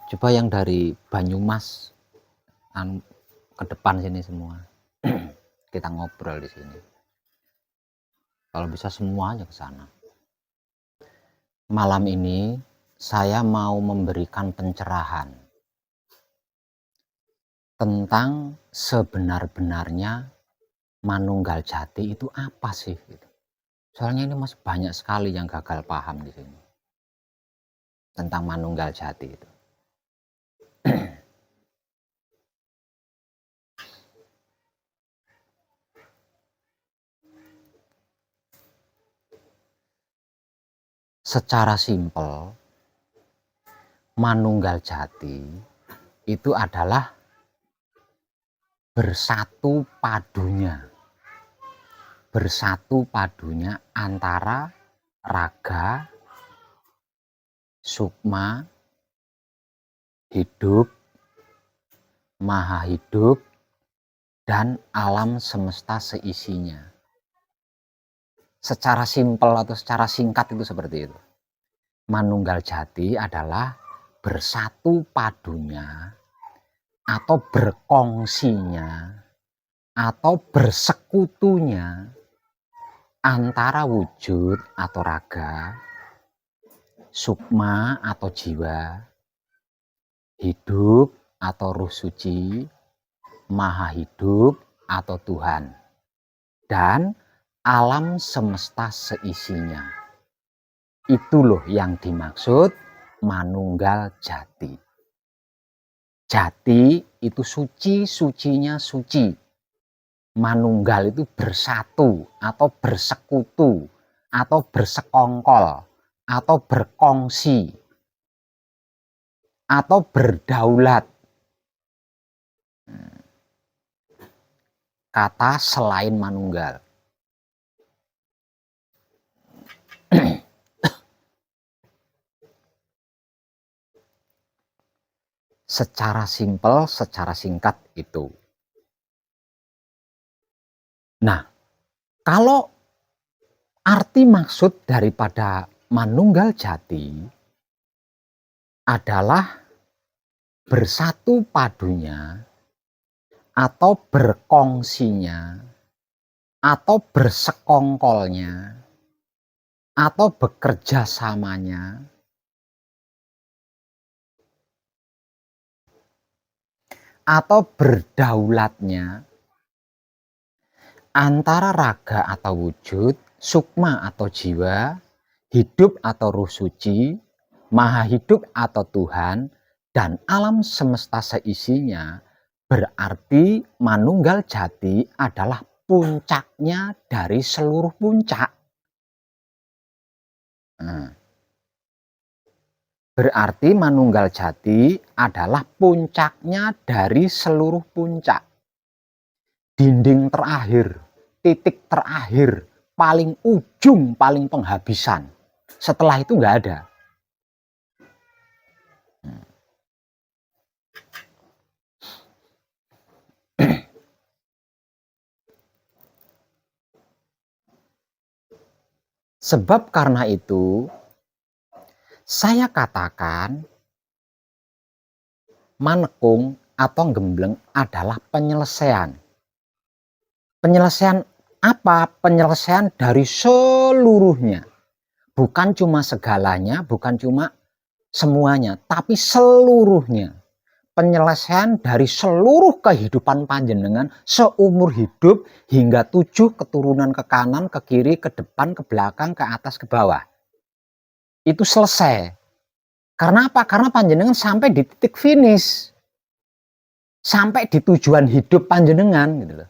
Coba yang dari Banyumas ke depan sini semua. Kita ngobrol di sini. Kalau bisa semuanya ke sana. Malam ini saya mau memberikan pencerahan tentang sebenar-benarnya manunggal jati itu apa sih? Soalnya ini masih banyak sekali yang gagal paham di sini tentang manunggal jati itu. Secara simpel, manunggal jati itu adalah bersatu padunya antara raga, sukma, hidup, maha hidup, dan alam semesta seisinya. Secara simpel atau secara singkat itu seperti itu. Manunggal jati adalah bersatu padunya atau berkongsinya atau bersekutunya antara wujud atau raga, sukma atau jiwa, hidup atau ruh suci, maha hidup atau Tuhan, dan alam semesta seisinya. Itu loh yang dimaksud manunggal jati. Jati itu suci, sucinya suci. Manunggal itu bersatu atau bersekutu atau bersekongkol atau berkongsi atau berdaulat. Kata selain manunggal. Secara simpel, secara singkat itu. Nah, kalau arti maksud daripada manunggal jati adalah bersatu padunya atau berkongsinya atau bersekongkolnya atau bekerja samanya atau berdaulatnya antara raga atau wujud, sukma atau jiwa, hidup atau ruh suci, maha hidup atau Tuhan, dan alam semesta seisinya, berarti manunggal jati adalah puncaknya dari seluruh puncak. Berarti manunggal jati adalah puncaknya dari seluruh puncak. Dinding terakhir, titik terakhir, paling ujung, paling penghabisan. Setelah itu nggak ada. Sebab karena itu, saya katakan manekung atau gembleng adalah penyelesaian. Penyelesaian apa? Penyelesaian dari seluruhnya. Bukan cuma segalanya, bukan cuma semuanya, tapi seluruhnya. Penyelesaian dari seluruh kehidupan panjenengan seumur hidup hingga 7 keturunan ke kanan, ke kiri, ke depan, ke belakang, ke atas, ke bawah. Itu selesai. Karena apa? Karena panjenengan sampai di titik finish. Sampai di tujuan hidup panjenengan gitu loh.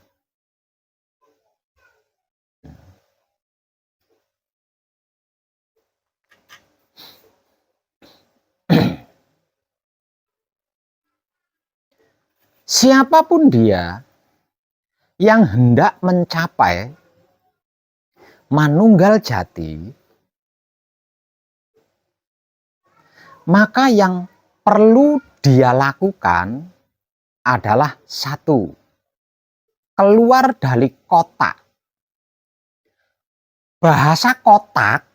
Siapapun dia yang hendak mencapai manunggal jati, maka yang perlu dia lakukan adalah satu, keluar dari kotak. Bahasa kotak,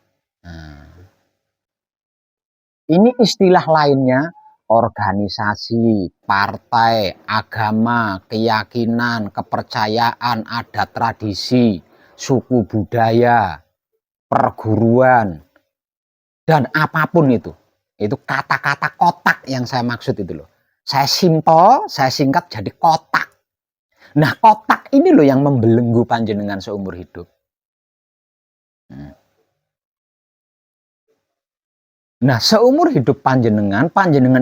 ini istilah lainnya organisasi, partai, agama, keyakinan, kepercayaan, adat tradisi, suku budaya, perguruan, dan apapun itu. Itu kata-kata kotak yang saya maksud itu loh. Saya simpel, saya singkat jadi kotak. Nah, kotak ini loh yang membelenggu panjenengan seumur hidup. Nah, seumur hidup panjenengan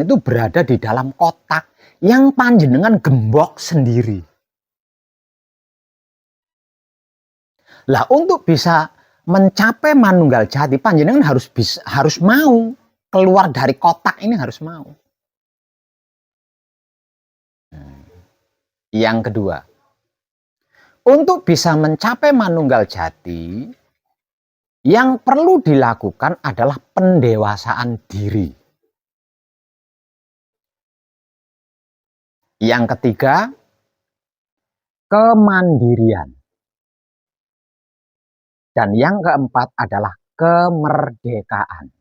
itu berada di dalam kotak yang panjenengan gembok sendiri. Lah, untuk bisa mencapai manunggal jati, panjenengan harus mau keluar dari kotak ini, harus mau. Yang kedua, untuk bisa mencapai manunggal jati, yang perlu dilakukan adalah pendewasaan diri. Yang ketiga, kemandirian. Dan yang keempat adalah kemerdekaan.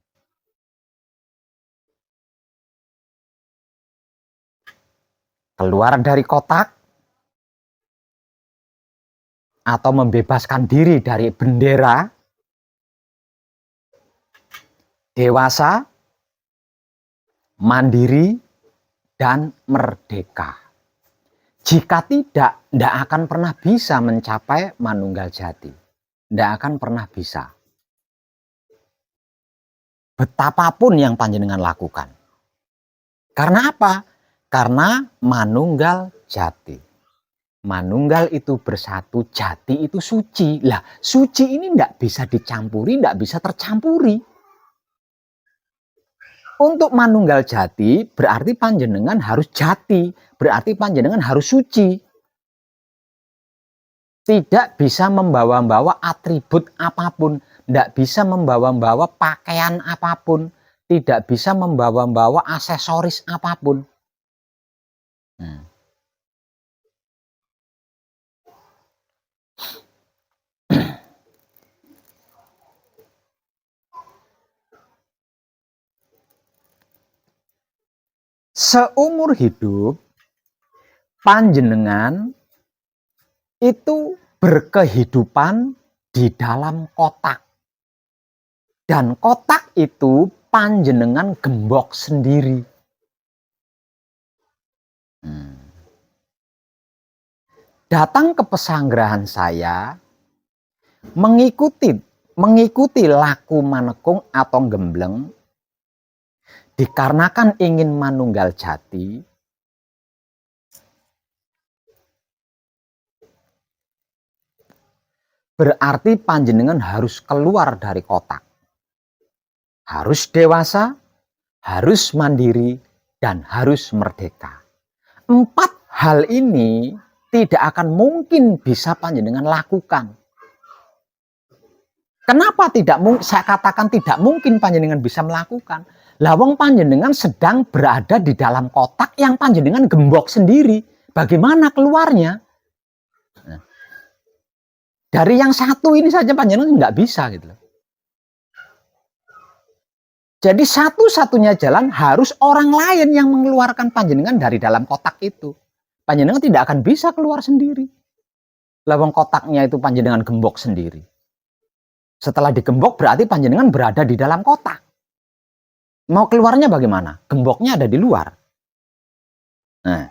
Keluar dari kotak atau membebaskan diri dari bendera, dewasa, mandiri, dan merdeka. Jika tidak akan pernah bisa mencapai manunggal jati. Tidak akan pernah bisa. Betapapun yang panjenengan lakukan. Karena apa? Karena manunggal jati. Manunggal itu bersatu, jati itu suci. Lah, suci ini tidak bisa dicampuri, tidak bisa tercampuri. Untuk manunggal jati berarti panjenengan harus jati, berarti panjenengan harus suci. Tidak bisa membawa-bawa atribut apapun, tidak bisa membawa-bawa pakaian apapun, tidak bisa membawa-bawa aksesoris apapun. Seumur hidup panjenengan itu berkehidupan di dalam kotak. Dan kotak itu panjenengan gembok sendiri. Datang ke pesanggerahan saya, mengikuti laku manekung atau gembleng, dikarenakan ingin manunggal jati, berarti panjenengan harus keluar dari kotak. Harus dewasa, harus mandiri, dan harus merdeka. 4 hal ini tidak akan mungkin bisa panjenengan lakukan. Kenapa saya katakan tidak mungkin panjenengan bisa melakukan? Lawang panjenengan sedang berada di dalam kotak yang panjenengan gembok sendiri. Bagaimana keluarnya? Nah, dari yang satu ini saja panjenengan nggak bisa gitu. Jadi satu-satunya jalan harus orang lain yang mengeluarkan panjenengan dari dalam kotak itu. Panjenengan tidak akan bisa keluar sendiri. Lawang kotaknya itu panjenengan gembok sendiri. Setelah digembok berarti panjenengan berada di dalam kotak. Mau keluarnya bagaimana? Gemboknya ada di luar. Nah,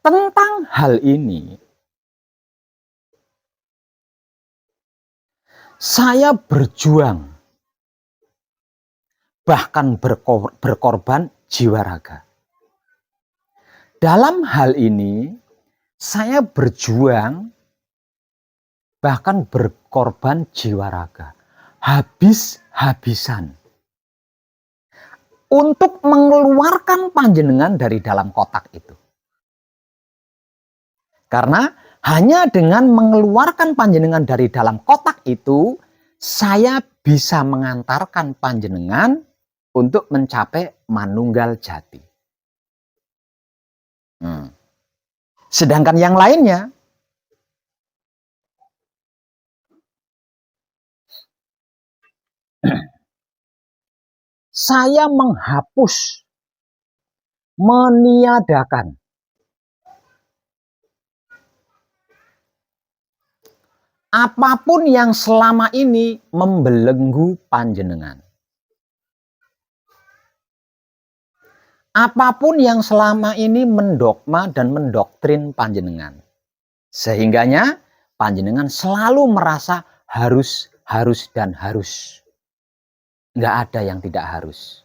tentang hal ini, saya berjuang, bahkan berkorban jiwa raga. Dalam hal ini, saya berjuang, bahkan berkorban jiwa raga. Habis-habisan. Untuk mengeluarkan panjenengan dari dalam kotak itu. Karena hanya dengan mengeluarkan panjenengan dari dalam kotak itu, saya bisa mengantarkan panjenengan untuk mencapai manunggal jati. Sedangkan yang lainnya, Saya menghapus, meniadakan apapun yang selama ini membelenggu panjenengan. Apapun yang selama ini mendogma dan mendoktrin panjenengan. Sehingganya panjenengan selalu merasa harus, dan harus. Nggak ada yang tidak harus.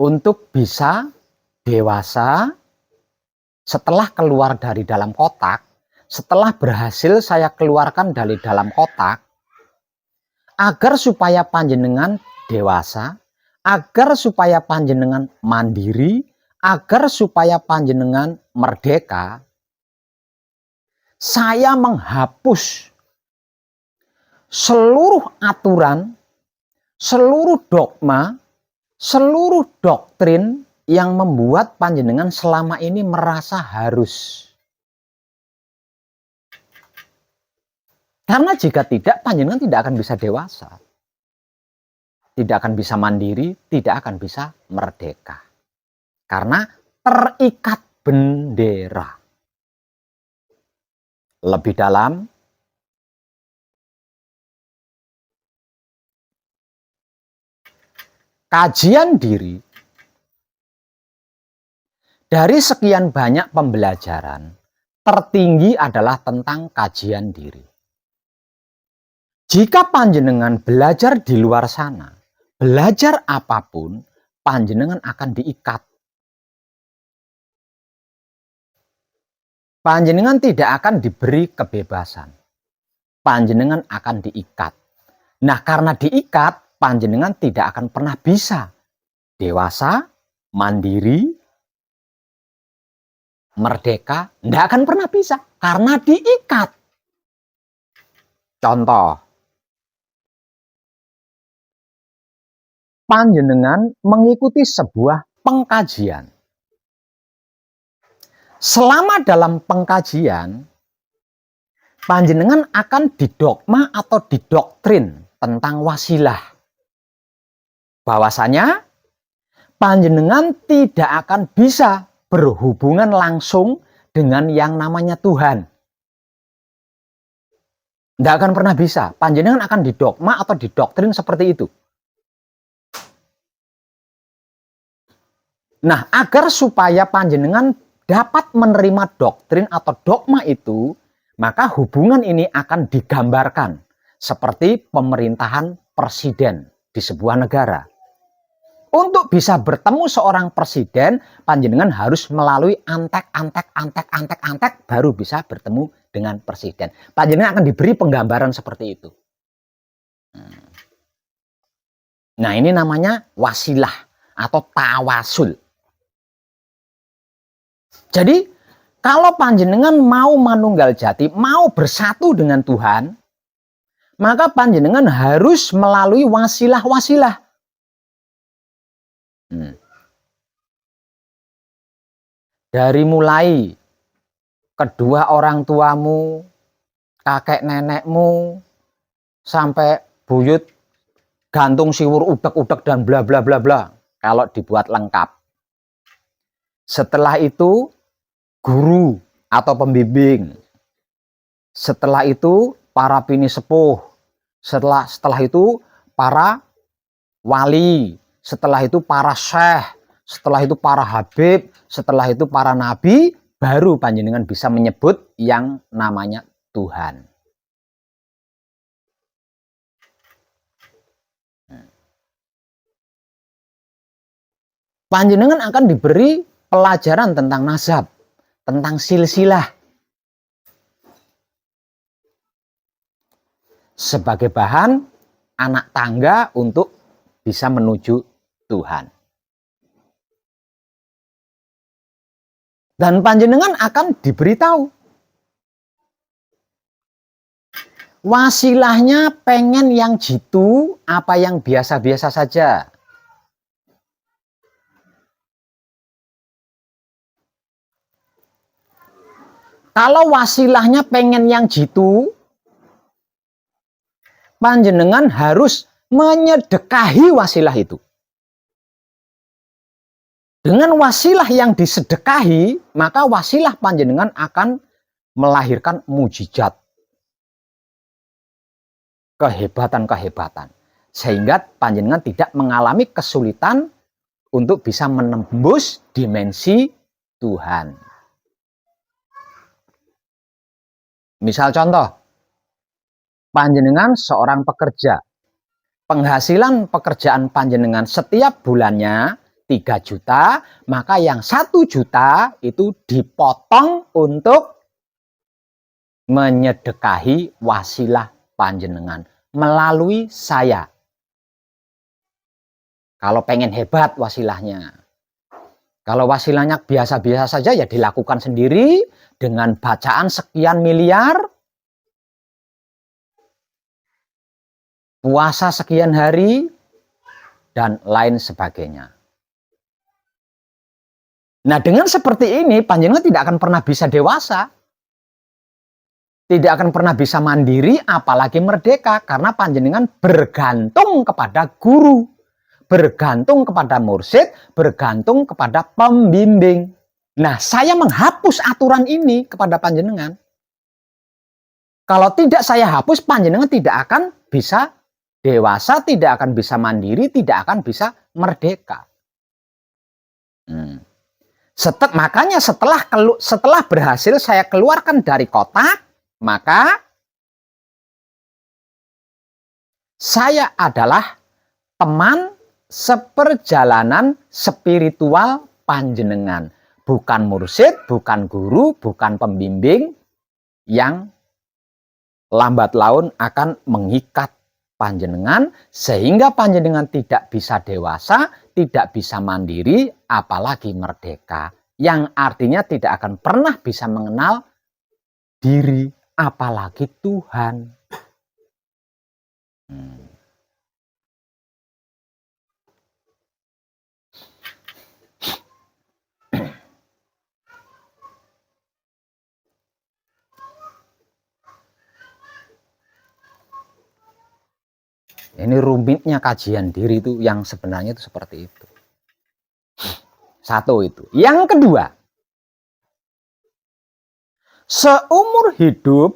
Untuk bisa dewasa, setelah keluar dari dalam kotak, setelah berhasil saya keluarkan dari dalam kotak, agar supaya panjenengan dewasa, agar supaya panjenengan mandiri, agar supaya panjenengan merdeka, saya menghapus seluruh aturan, seluruh dogma, seluruh doktrin yang membuat panjenengan selama ini merasa harus. Karena jika tidak, panjenengan tidak akan bisa dewasa. Tidak akan bisa mandiri, tidak akan bisa merdeka. Karena terikat bendera. Lebih dalam, kajian diri dari sekian banyak pembelajaran, tertinggi adalah tentang kajian diri. Jika panjenengan belajar di luar sana, belajar apapun, panjenengan akan diikat. Panjenengan tidak akan diberi kebebasan. Panjenengan akan diikat. Nah, karena diikat, panjenengan tidak akan pernah bisa dewasa, mandiri, merdeka. Tidak akan pernah bisa karena diikat. Contoh, panjenengan mengikuti sebuah pengkajian. Selama dalam pengkajian, panjenengan akan didogma atau didoktrin tentang wasilah. Bahwasanya panjenengan tidak akan bisa berhubungan langsung dengan yang namanya Tuhan. Tidak akan pernah bisa. Panjenengan akan didogma atau didoktrin seperti itu. Nah, agar supaya panjenengan dapat menerima doktrin atau dogma itu, maka hubungan ini akan digambarkan seperti pemerintahan presiden di sebuah negara. Untuk bisa bertemu seorang presiden, panjenengan harus melalui antek, baru bisa bertemu dengan presiden. Panjenengan akan diberi penggambaran seperti itu. Nah, ini namanya wasilah atau tawasul. Jadi, kalau panjenengan mau manunggal jati, mau bersatu dengan Tuhan, maka panjenengan harus melalui wasilah-wasilah. Dari mulai kedua orang tuamu, kakek nenekmu, sampai buyut, gantung siwur udek-udek dan bla bla bla bla. Kalau dibuat lengkap. Setelah itu, guru atau pembimbing. Setelah itu para bini sepuh. Setelah itu para wali. Setelah itu para syekh. Setelah itu para habib. Setelah itu para nabi. Baru panjenengan bisa menyebut yang namanya Tuhan. Panjenengan akan diberi pelajaran tentang nasab, tentang silsilah, sebagai bahan anak tangga untuk bisa menuju Tuhan. Dan panjenengan akan diberitahu. Wasilahnya pengen yang jitu, apa yang biasa-biasa saja. Kalau wasilahnya pengen yang jitu, panjenengan harus menyedekahi wasilah itu. Dengan wasilah yang disedekahi, maka wasilah panjenengan akan melahirkan mujizat, kehebatan-kehebatan. Sehingga panjenengan tidak mengalami kesulitan untuk bisa menembus dimensi Tuhan. Misal contoh, panjenengan seorang pekerja. Penghasilan pekerjaan panjenengan setiap bulannya 3 juta, maka yang 1 juta itu dipotong untuk menyedekahi wasilah panjenengan melalui saya. Kalau pengen hebat wasilahnya. Kalau wasilahnya biasa-biasa saja ya dilakukan sendiri dengan bacaan sekian miliar, puasa sekian hari, dan lain sebagainya. Nah, dengan seperti ini panjenengan tidak akan pernah bisa dewasa. Tidak akan pernah bisa mandiri apalagi merdeka karena panjenengan bergantung kepada guru, bergantung kepada mursyid, bergantung kepada pembimbing. Nah, saya menghapus aturan ini kepada panjenengan. Kalau tidak saya hapus, panjenengan tidak akan bisa dewasa, tidak akan bisa mandiri, tidak akan bisa merdeka. Makanya setelah berhasil saya keluarkan dari kotak, maka saya adalah teman seperjalanan spiritual panjenengan. Bukan mursyid, bukan guru, bukan pembimbing yang lambat laun akan mengikat panjenengan sehingga panjenengan tidak bisa dewasa, tidak bisa mandiri, apalagi merdeka. Yang artinya tidak akan pernah bisa mengenal diri, apalagi Tuhan. Ini rumitnya kajian diri itu yang sebenarnya itu seperti itu. Satu itu. Yang kedua, seumur hidup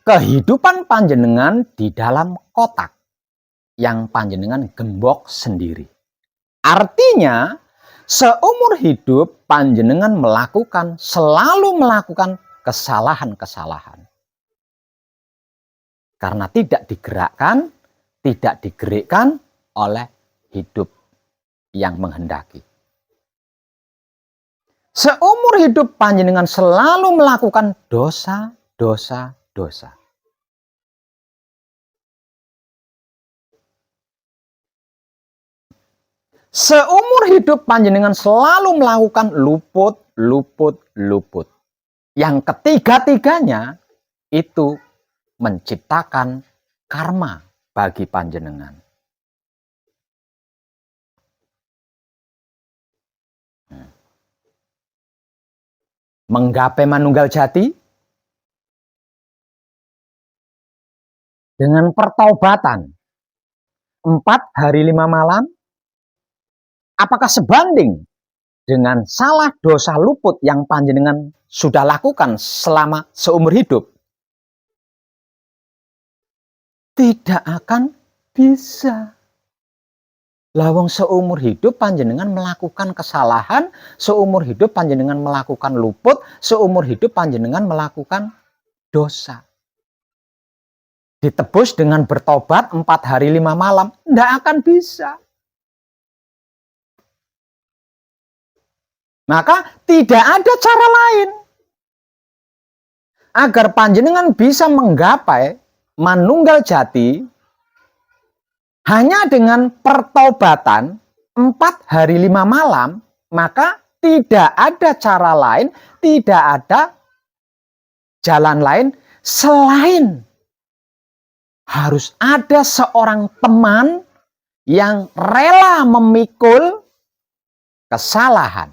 kehidupan panjenengan di dalam kotak yang panjenengan gembok sendiri. Artinya, seumur hidup panjenengan selalu melakukan kesalahan-kesalahan. Karena tidak digerakkan, tidak digerakkan oleh hidup yang menghendaki. Seumur hidup panjenengan selalu melakukan dosa. Seumur hidup panjenengan selalu melakukan luput. Yang ketiga-tiganya itu menciptakan karma bagi panjenengan. Menggapai manunggal jati dengan pertaubatan 4 hari 5 malam, apakah sebanding dengan salah dosa luput yang panjenengan sudah lakukan selama seumur hidup? Tidak akan bisa. Lawang seumur hidup panjenengan melakukan kesalahan, seumur hidup panjenengan melakukan luput, seumur hidup panjenengan melakukan dosa. Ditebus dengan bertobat 4 hari 5 malam, tidak akan bisa. Maka tidak ada cara lain agar panjenengan bisa menggapai manunggal jati hanya dengan pertobatan 4 hari 5 malam, maka tidak ada cara lain, tidak ada jalan lain selain harus ada seorang teman yang rela memikul kesalahan,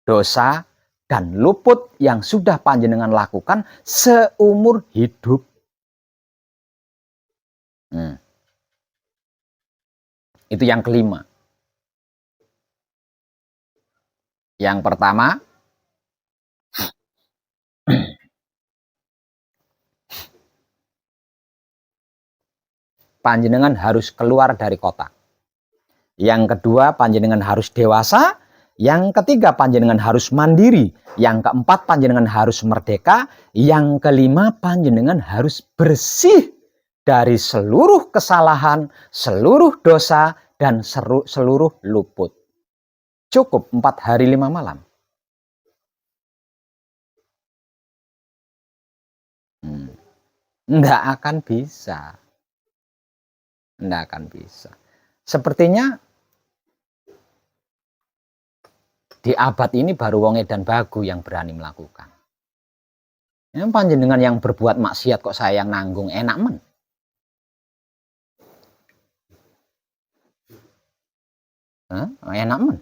dosa, dan luput yang sudah panjenengan lakukan seumur hidup. Itu yang kelima. Yang pertama, panjenengan harus keluar dari kota. Yang kedua, panjenengan harus dewasa. Yang ketiga, panjenengan harus mandiri. Yang keempat, panjenengan harus merdeka. Yang kelima, panjenengan harus bersih dari seluruh kesalahan, seluruh dosa, dan seluruh luput. Cukup 4 hari 5 malam. Nggak akan bisa. Nggak akan bisa. Sepertinya di abad ini baru wong edan bagu yang berani melakukan. Yang panjenengan yang berbuat maksiat kok saya yang nanggung, enak men. Enak men.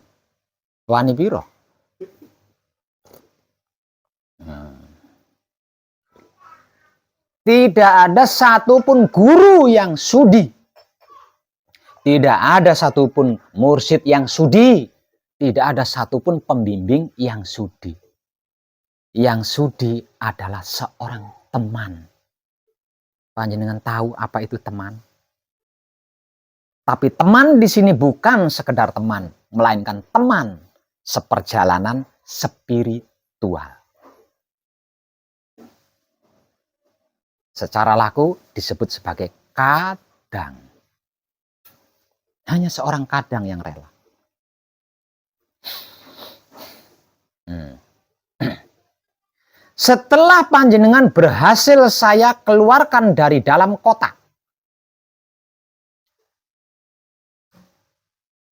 Wani piro? Tidak ada satupun guru yang sudi. Tidak ada satupun mursyid yang sudi. Tidak ada satupun pembimbing yang sudi. Yang sudi adalah seorang teman. Panjenengan tahu apa itu teman? Tapi teman di sini bukan sekedar teman, melainkan teman seperjalanan spiritual. Secara laku disebut sebagai kadang. Hanya seorang kadang yang rela. Setelah panjenengan berhasil saya keluarkan dari dalam kota.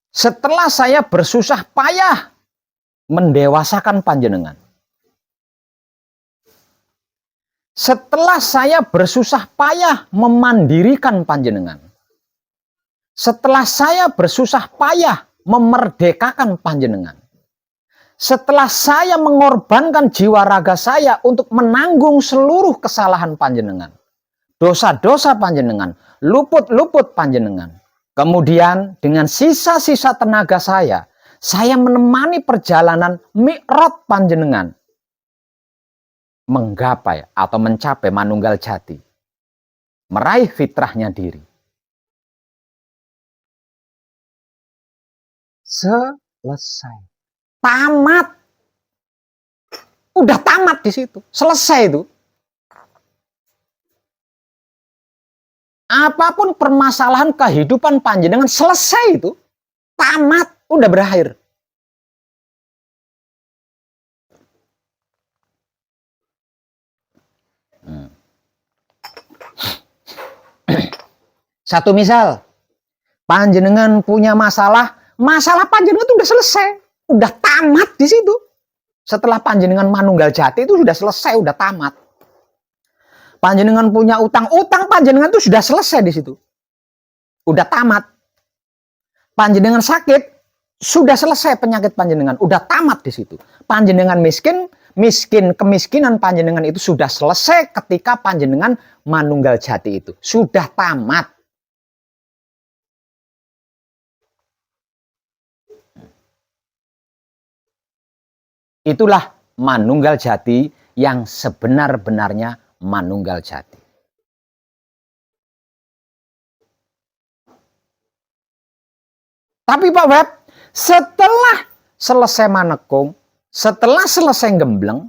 Setelah saya bersusah payah mendewasakan panjenengan. Setelah saya bersusah payah memandirikan panjenengan. Setelah saya bersusah payah memerdekakan panjenengan. Setelah saya mengorbankan jiwa raga saya untuk menanggung seluruh kesalahan panjenengan. Dosa-dosa panjenengan, luput-luput panjenengan. Kemudian dengan sisa-sisa tenaga saya menemani perjalanan mi'raj panjenengan. Menggapai atau mencapai manunggal jati. Meraih fitrahnya diri. Selesai. Tamat. Udah tamat di situ. Selesai itu. Apapun permasalahan kehidupan panjenengan selesai itu. Tamat. Udah berakhir. Satu misal. Panjenengan punya masalah panjenengan itu udah selesai. Udah tamat di situ. Setelah panjenengan manunggal jati itu sudah selesai, udah tamat. Panjenengan punya utang panjenengan itu sudah selesai di situ. Udah tamat. Panjenengan sakit, sudah selesai penyakit panjenengan, udah tamat di situ. Panjenengan kemiskinan panjenengan itu sudah selesai ketika panjenengan manunggal jati itu. Sudah tamat. Itulah manunggal jati yang sebenar-benarnya manunggal jati. Tapi Pak Web, setelah selesai manekung, setelah selesai gembleng,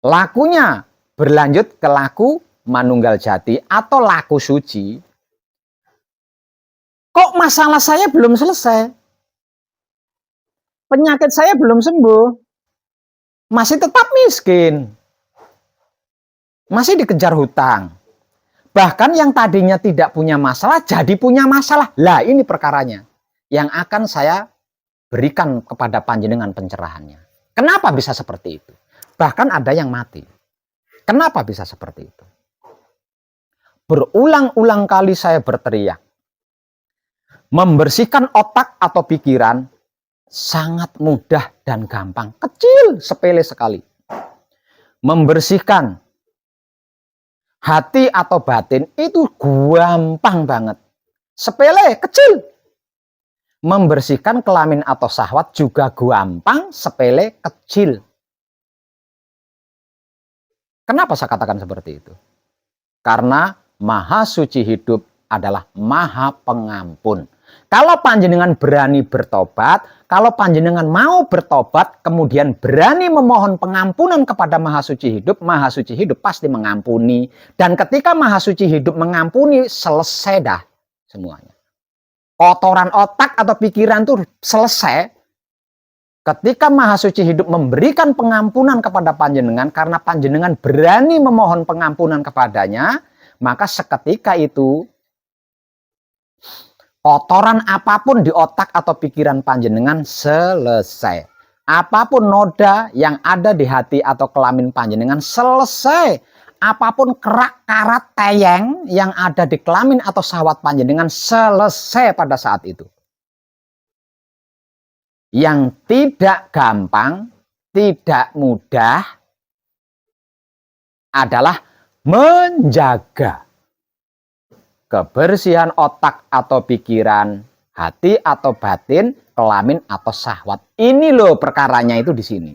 lakunya berlanjut ke laku manunggal jati atau laku suci. Kok masalah saya belum selesai? Penyakit saya belum sembuh. Masih tetap miskin. Masih dikejar hutang. Bahkan yang tadinya tidak punya masalah, jadi punya masalah. Lah ini perkaranya. Yang akan saya berikan kepada panjenengan pencerahannya. Kenapa bisa seperti itu? Bahkan ada yang mati. Kenapa bisa seperti itu? Berulang-ulang kali saya berteriak. Membersihkan otak atau pikiran sangat mudah dan gampang. Kecil, sepele sekali. Membersihkan hati atau batin itu gampang banget. Sepele, kecil. Membersihkan kelamin atau syahwat juga gampang, sepele, kecil. Kenapa saya katakan seperti itu? Karena Maha Suci Hidup adalah Maha Pengampun. Kalau panjenengan berani bertobat, kalau panjenengan mau bertobat, kemudian berani memohon pengampunan kepada Maha Suci Hidup pasti mengampuni. Dan ketika Maha Suci Hidup mengampuni, selesai dah semuanya. Kotoran otak atau pikiran itu selesai. Ketika Maha Suci Hidup memberikan pengampunan kepada panjenengan, karena panjenengan berani memohon pengampunan kepadanya, maka seketika itu kotoran apapun di otak atau pikiran panjenengan selesai. Apapun noda yang ada di hati atau kelamin panjenengan selesai. Apapun kerak karat teyeng yang ada di kelamin atau syahwat panjenengan selesai pada saat itu. Yang tidak gampang, tidak mudah adalah menjaga kebersihan otak atau pikiran, hati atau batin, kelamin atau syahwat. Ini loh perkaranya itu di sini.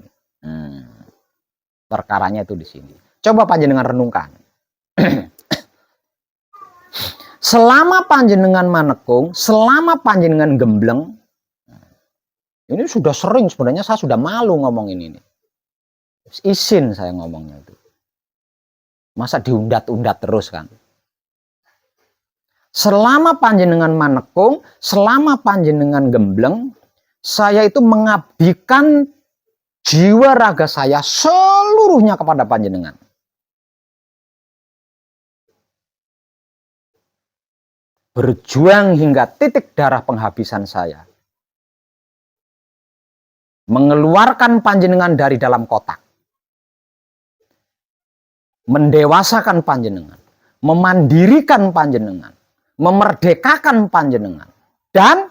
Perkaranya itu di sini. Coba panjenengan renungkan. Selama panjenengan manekung, selama panjenengan gembleng, ini sudah sering sebenarnya, saya sudah malu ngomongin ini. Izin saya ngomongnya itu. Masa diundat-undat terus kan? Selama panjenengan manekung, selama panjenengan gembleng, saya itu mengabdikan jiwa raga saya seluruhnya kepada panjenengan. Berjuang hingga titik darah penghabisan saya. Mengeluarkan panjenengan dari dalam kotak. Mendewasakan panjenengan. Memandirikan panjenengan. Memerdekakan panjenengan. Dan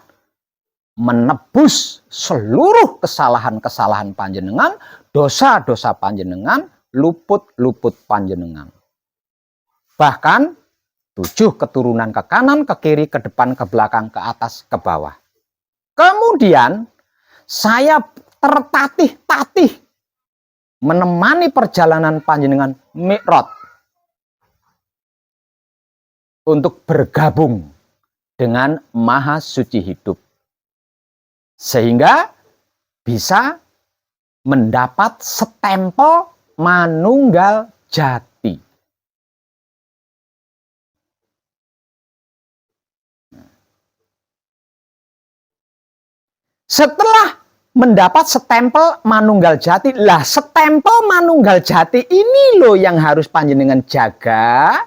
menebus seluruh kesalahan-kesalahan panjenengan, dosa-dosa panjenengan, luput-luput panjenengan. Bahkan 7 keturunan ke kanan, ke kiri, ke depan, ke belakang, ke atas, ke bawah. Kemudian saya tertatih-tatih menemani perjalanan panjenengan Mi'raj untuk bergabung dengan Maha Suci Hidup. Sehingga bisa mendapat stempel manunggal jati. Setelah mendapat stempel manunggal jati, lah stempel manunggal jati ini loh yang harus panjenengan jaga.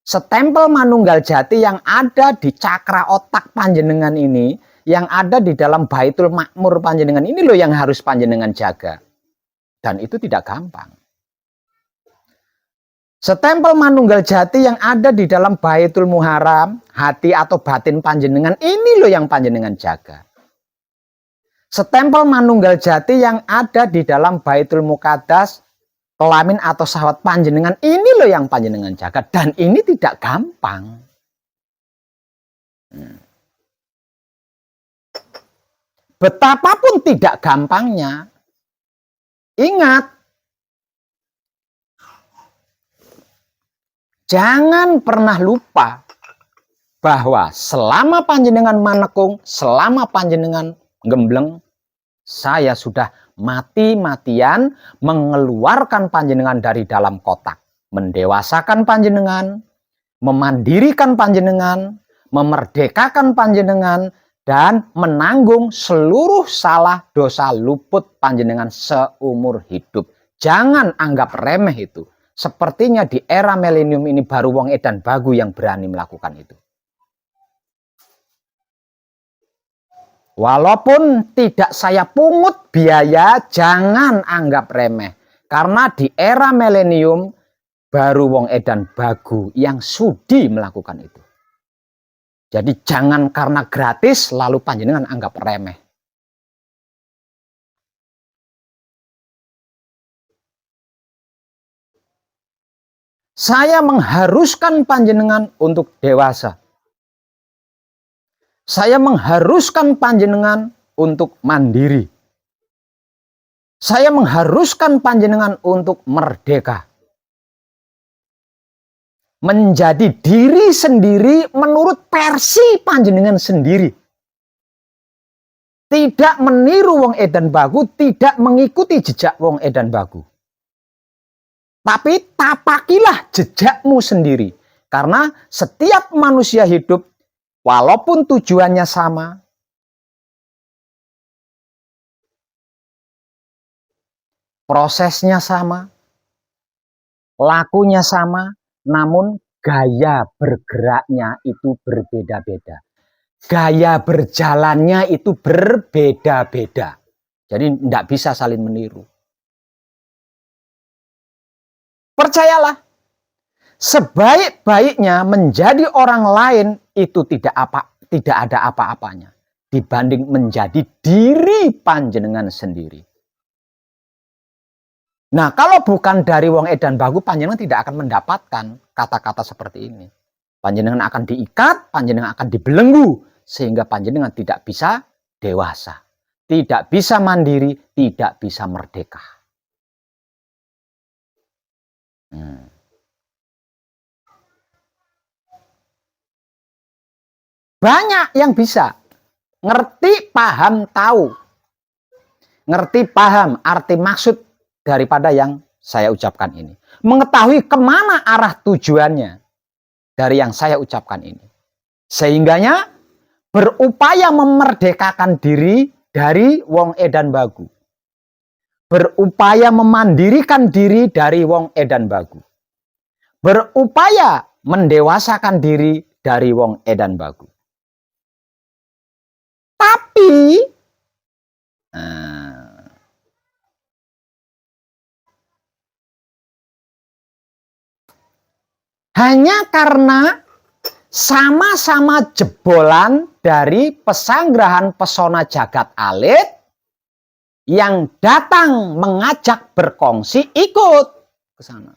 Stempel manunggal jati yang ada di cakra otak panjenengan ini, yang ada di dalam Baitul Makmur panjenengan ini loh yang harus panjenengan jaga. Dan itu tidak gampang. Stempel manunggal jati yang ada di dalam Baitul Muharram, hati atau batin panjenengan ini loh yang panjenengan jaga. Stempel manunggal jati yang ada di dalam Baitul Muqaddas, kelamin atau syahwat panjenengan ini loh yang panjenengan jaga. Dan ini tidak gampang. Betapapun tidak gampangnya, ingat, jangan pernah lupa bahwa selama panjenengan manekung, selama panjenengan gembleng, saya sudah mati-matian mengeluarkan panjenengan dari dalam kotak, mendewasakan panjenengan, memandirikan panjenengan, memerdekakan panjenengan, dan menanggung seluruh salah dosa luput panjenengan seumur hidup. Jangan anggap remeh itu. Sepertinya di era milenium ini baru wong edan bagu yang berani melakukan itu. Walaupun tidak saya pungut biaya, jangan anggap remeh. Karena di era milenium baru wong edan bagu yang sudi melakukan itu. Jadi jangan karena gratis lalu panjenengan anggap remeh. Saya mengharuskan panjenengan untuk dewasa. Saya mengharuskan panjenengan untuk mandiri. Saya mengharuskan panjenengan untuk merdeka. Menjadi diri sendiri menurut versi panjenengan sendiri. Tidak meniru wong edan bagu, tidak mengikuti jejak wong edan bagu. Tapi tapakilah jejakmu sendiri. Karena setiap manusia hidup, walaupun tujuannya sama, prosesnya sama, lakunya sama, namun gaya bergeraknya itu berbeda-beda. Gaya berjalannya itu berbeda-beda. Jadi tidak bisa saling meniru. Percayalah, sebaik-baiknya menjadi orang lain itu tidak ada apa-apanya dibanding menjadi diri panjenengan sendiri. Nah, kalau bukan dari wong edan bagu, panjenengan tidak akan mendapatkan kata-kata seperti ini. Panjenengan akan diikat, panjenengan akan dibelenggu, sehingga panjenengan tidak bisa dewasa, tidak bisa mandiri, tidak bisa merdeka. Banyak yang bisa ngerti, paham, tahu. Ngerti, paham, arti maksud daripada yang saya ucapkan ini. Mengetahui kemana arah tujuannya dari yang saya ucapkan ini. Sehingganya berupaya memerdekakan diri dari wong edan bagu. Berupaya memandirikan diri dari wong edan bagu. Berupaya mendewasakan diri dari wong edan bagu. Tapi hanya karena sama-sama jebolan dari pesanggrahan pesona jagat alit yang datang mengajak berkongsi ikut ke sana.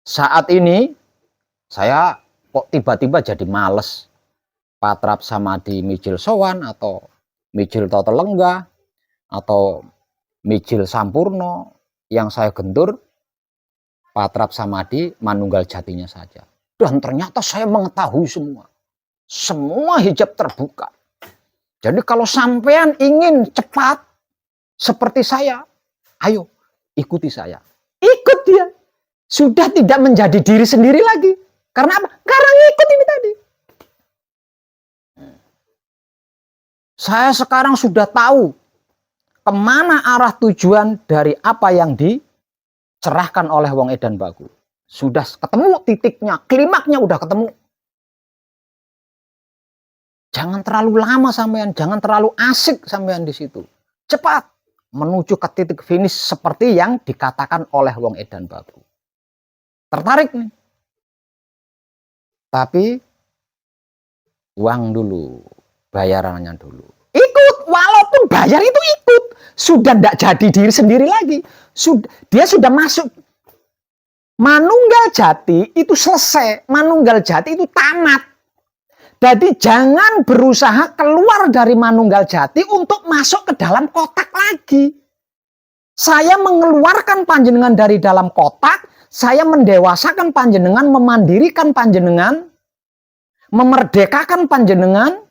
Saat ini saya kok tiba-tiba jadi males patrap sama di Mijil Sowan atau Mijil Toto Lenggah atau Mijil Sampurno. Yang saya gentur patrap samadi manunggal jatinya saja. Dan ternyata saya mengetahui semua. Semua hijab terbuka. Jadi kalau sampean ingin cepat seperti saya, ayo ikuti saya. Ikut dia. Sudah tidak menjadi diri sendiri lagi. Karena apa? Karena ngikut ini tadi. Saya sekarang sudah tahu kemana arah tujuan dari apa yang dicerahkan oleh wong edan bagu. Sudah ketemu titiknya, klimaknya udah ketemu. Jangan terlalu lama sampean, jangan terlalu asik sampean di situ. Cepat menuju ke titik finish seperti yang dikatakan oleh wong edan bagu. Tertarik nih? Tapi uang dulu, bayarannya dulu. Ikut, walaupun bayar itu ikut. Sudah tidak jadi diri sendiri lagi. Dia sudah masuk. Manunggal jati itu selesai. Manunggal jati itu tamat. Jadi jangan berusaha keluar dari manunggal jati untuk masuk ke dalam kotak lagi. Saya mengeluarkan panjenengan dari dalam kotak. Saya mendewasakan panjenengan, memandirikan panjenengan, memerdekakan panjenengan,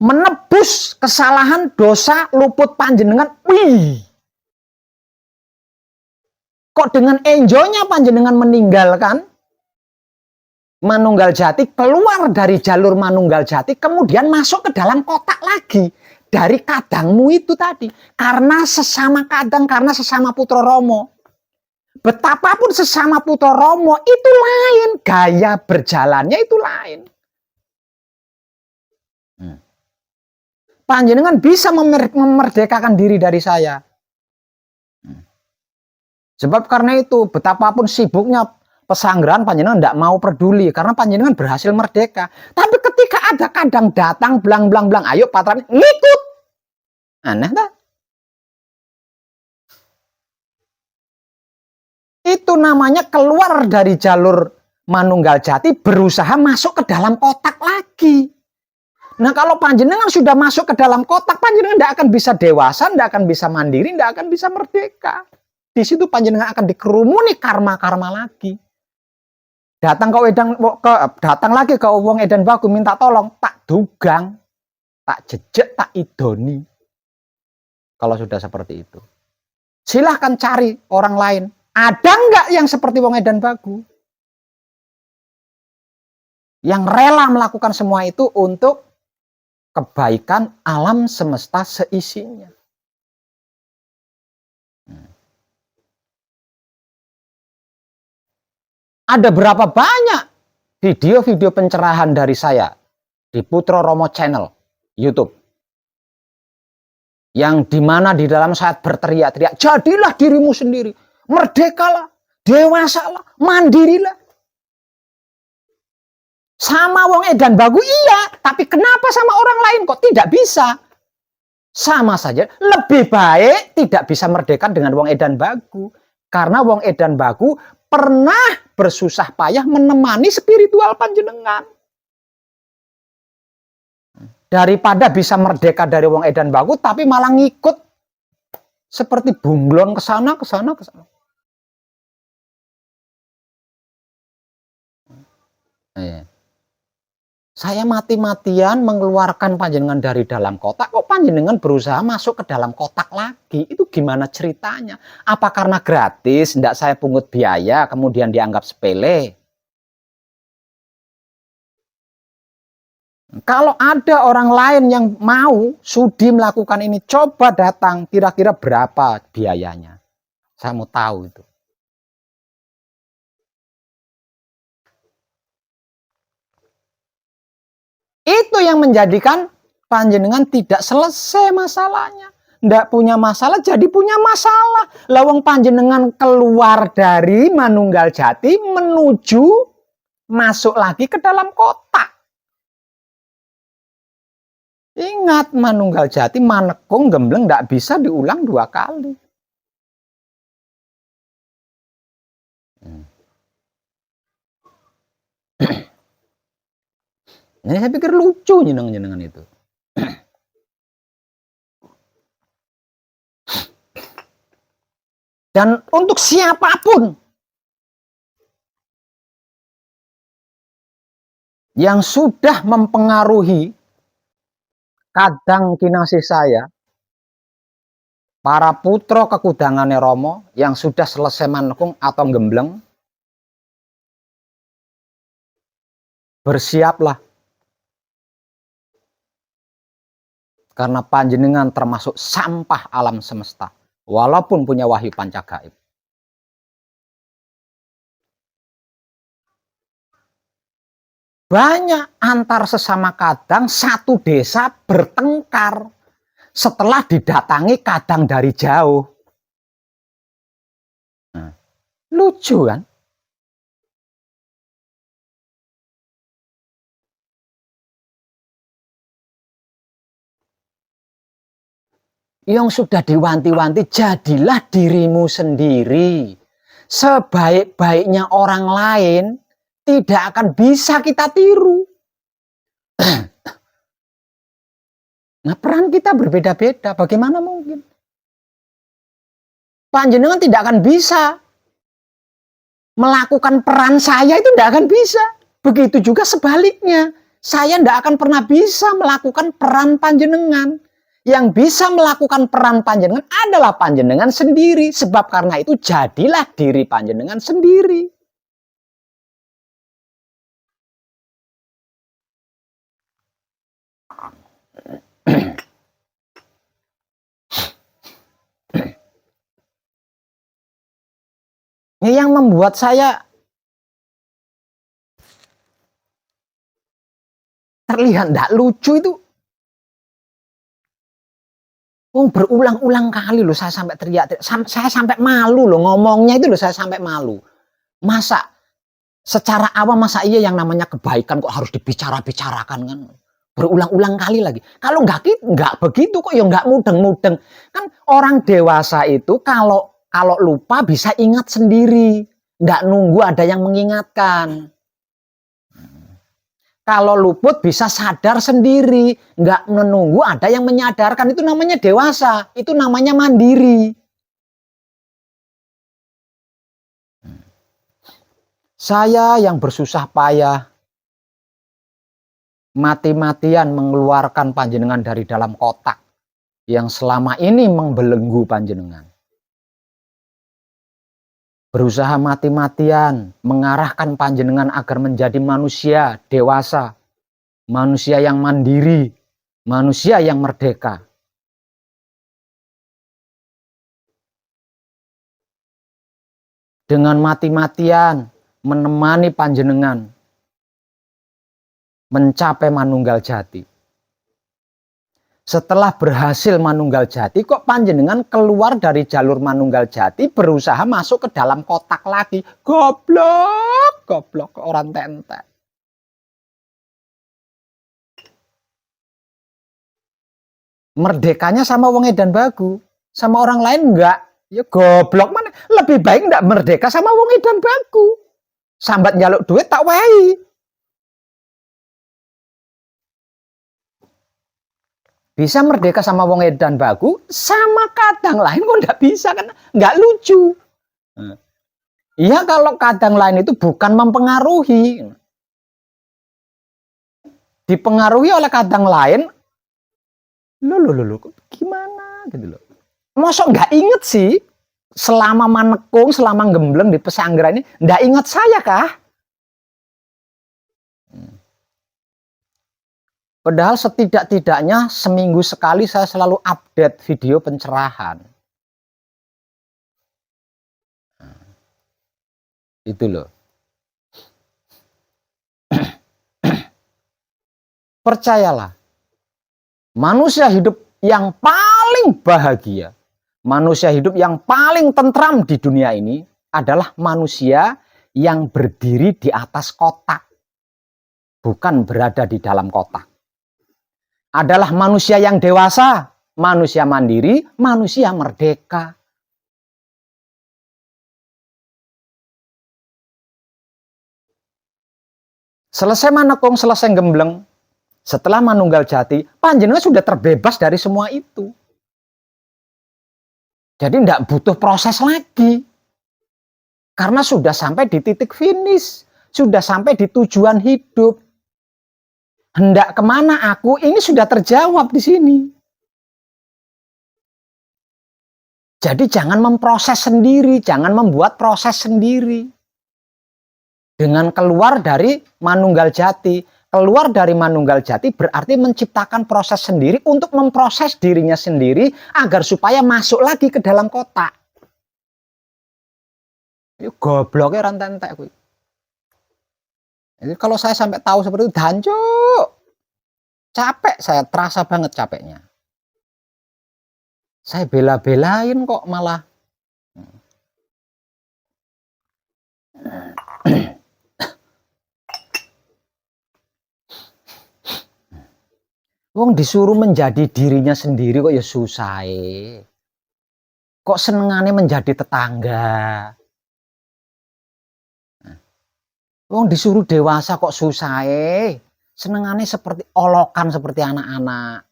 menebus kesalahan, dosa, luput panjenengan. Wih. Kok dengan enjoynya panjenengan meninggalkan manunggal jati, keluar dari jalur manunggal jati, kemudian masuk ke dalam kotak lagi. Dari kadangmu itu tadi. Karena sesama kadang, karena sesama putra romo. Betapapun sesama putra romo itu lain. Gaya berjalannya itu lain. Panjenengan bisa memerdekakan diri dari saya. Sebab karena itu, betapapun sibuknya pesanggrahan, panjenengan tidak mau peduli. Karena panjenengan berhasil merdeka. Tapi ketika ada kadang datang, blang, ayo patrap, ngikut. Aneh tak? Itu namanya keluar dari jalur manunggal jati, berusaha masuk ke dalam kotak lagi. Nah, kalau panjenengan sudah masuk ke dalam kotak, panjenengan tidak akan bisa dewasa, tidak akan bisa mandiri, tidak akan bisa merdeka. Di situ panjenengan akan dikerumuni karma-karma lagi. Datang lagi ke wong edan baku minta tolong, tak dugang, tak jejek, tak idoni. Kalau sudah seperti itu, silahkan cari orang lain. Ada nggak yang seperti wong edan bagu? Yang rela melakukan semua itu untuk kebaikan alam semesta seisinya. Ada berapa banyak video-video pencerahan dari saya di Putro Romo Channel YouTube, yang dimana di dalam saya berteriak-teriak, jadilah dirimu sendiri, merdekalah, dewasalah, mandirilah. Sama wong edan bagu iya, tapi kenapa sama orang lain kok tidak bisa? Sama saja, lebih baik tidak bisa merdeka dengan wong edan bagu. Karena wong edan bagu pernah bersusah payah menemani spiritual panjenengan. Daripada bisa merdeka dari wong edan bagu, tapi malah ngikut seperti bunglon ke sana, ke sana, ke sana. Saya mati-matian mengeluarkan panjenengan dari dalam kotak, kok panjenengan berusaha masuk ke dalam kotak lagi? Itu gimana ceritanya? Apa karena gratis, tidak saya pungut biaya, kemudian dianggap sepele? Kalau ada orang lain yang mau, sudi melakukan ini, coba datang, kira-kira berapa biayanya? Saya mau tahu itu. Itu yang menjadikan panjenengan tidak selesai masalahnya. Tidak punya masalah, jadi punya masalah. Lawang panjenengan keluar dari manunggal jati menuju masuk lagi ke dalam kotak. Ingat, manunggal jati, manekung, gembleng, tidak bisa diulang 2 kali. Ini saya pikir lucu jenengan itu. Dan untuk siapapun yang sudah mempengaruhi kadang kinasih saya, para putra kekudangane Romo yang sudah selesai manekung atau gembleng, bersiaplah. Karena panjenengan termasuk sampah alam semesta, walaupun punya wahyu pancagaib. Banyak antar sesama kadang satu desa bertengkar setelah didatangi kadang dari jauh. Nah, lucu kan? Yang sudah diwanti-wanti, jadilah dirimu sendiri. Sebaik-baiknya orang lain tidak akan bisa kita tiru. Nah, peran kita berbeda-beda. Bagaimana mungkin? Panjenengan tidak akan bisa melakukan peran saya, itu tidak akan bisa. Begitu juga sebaliknya. Saya tidak akan pernah bisa melakukan peran panjenengan. Yang bisa melakukan peran panjenengan adalah panjenengan sendiri. Sebab karena itu jadilah diri panjenengan sendiri. Yang membuat saya terlihat tidak lucu itu, berulang-ulang kali loh saya sampai teriak, saya sampai malu loh ngomongnya itu loh, saya sampai malu. Masa secara awam, masa iya yang namanya kebaikan kok harus dibicara-bicarakan kan? Berulang-ulang kali lagi. Kalau nggak begitu kok ya nggak mudeng-mudeng. Kan orang dewasa itu kalau Kalau lupa bisa ingat sendiri, nggak nunggu ada yang mengingatkan. Kalau luput bisa sadar sendiri, nggak menunggu ada yang menyadarkan. Itu namanya dewasa, itu namanya mandiri. Saya yang bersusah payah, mati-matian mengeluarkan panjenengan dari dalam kotak yang selama ini membelenggu panjenengan. Berusaha mati-matian mengarahkan panjenengan agar menjadi manusia dewasa, manusia yang mandiri, manusia yang merdeka. Dengan mati-matian menemani panjenengan mencapai manunggal jati. Setelah berhasil manunggal jati, kok panjenengan keluar dari jalur manunggal jati, berusaha masuk ke dalam kotak lagi. Goblok, goblok orang tentek. Merdekanya sama wong edan bagu, sama orang lain enggak. Ya goblok mana? Lebih baik enggak merdeka sama wong edan bagu. Sambat njaluk duit tak wae. Bisa merdeka sama wong edan bagu, sama kadang lain kok enggak bisa, kan enggak lucu. Iya, kalau kadang lain itu bukan mempengaruhi, dipengaruhi oleh kadang lain. Loh, gimana gitu loh. Mosok nggak inget sih, selama manekung, selama gembleng di pesanggrahan ini, nggak inget saya kah? Padahal setidak-tidaknya seminggu sekali saya selalu update video pencerahan. Itu loh. Percayalah, manusia hidup yang paling bahagia, manusia hidup yang paling tentram di dunia ini adalah manusia yang berdiri di atas kotak, bukan berada di dalam kotak. Adalah manusia yang dewasa, manusia mandiri, manusia merdeka. Selesai manekung, selesai gembleng, setelah manunggal jati, panjenengan sudah terbebas dari semua itu. Jadi tidak butuh proses lagi. Karena sudah sampai di titik finish, sudah sampai di tujuan hidup. Hendak kemana aku, ini sudah terjawab di sini. Jadi jangan memproses sendiri, jangan membuat proses sendiri. Dengan keluar dari manunggal jati. Keluar dari manunggal jati berarti menciptakan proses sendiri untuk memproses dirinya sendiri agar supaya masuk lagi ke dalam kotak. Ini gobloknya rantai aku. Jadi kalau saya sampai tahu seperti itu, dancuk. Capek saya, terasa banget capeknya. Saya bela-belain kok malah. Wong disuruh menjadi dirinya sendiri kok ya susah. Kok senengannya menjadi tetangga. Wong disuruh dewasa kok susah. Senengannya seperti olokan seperti anak-anak.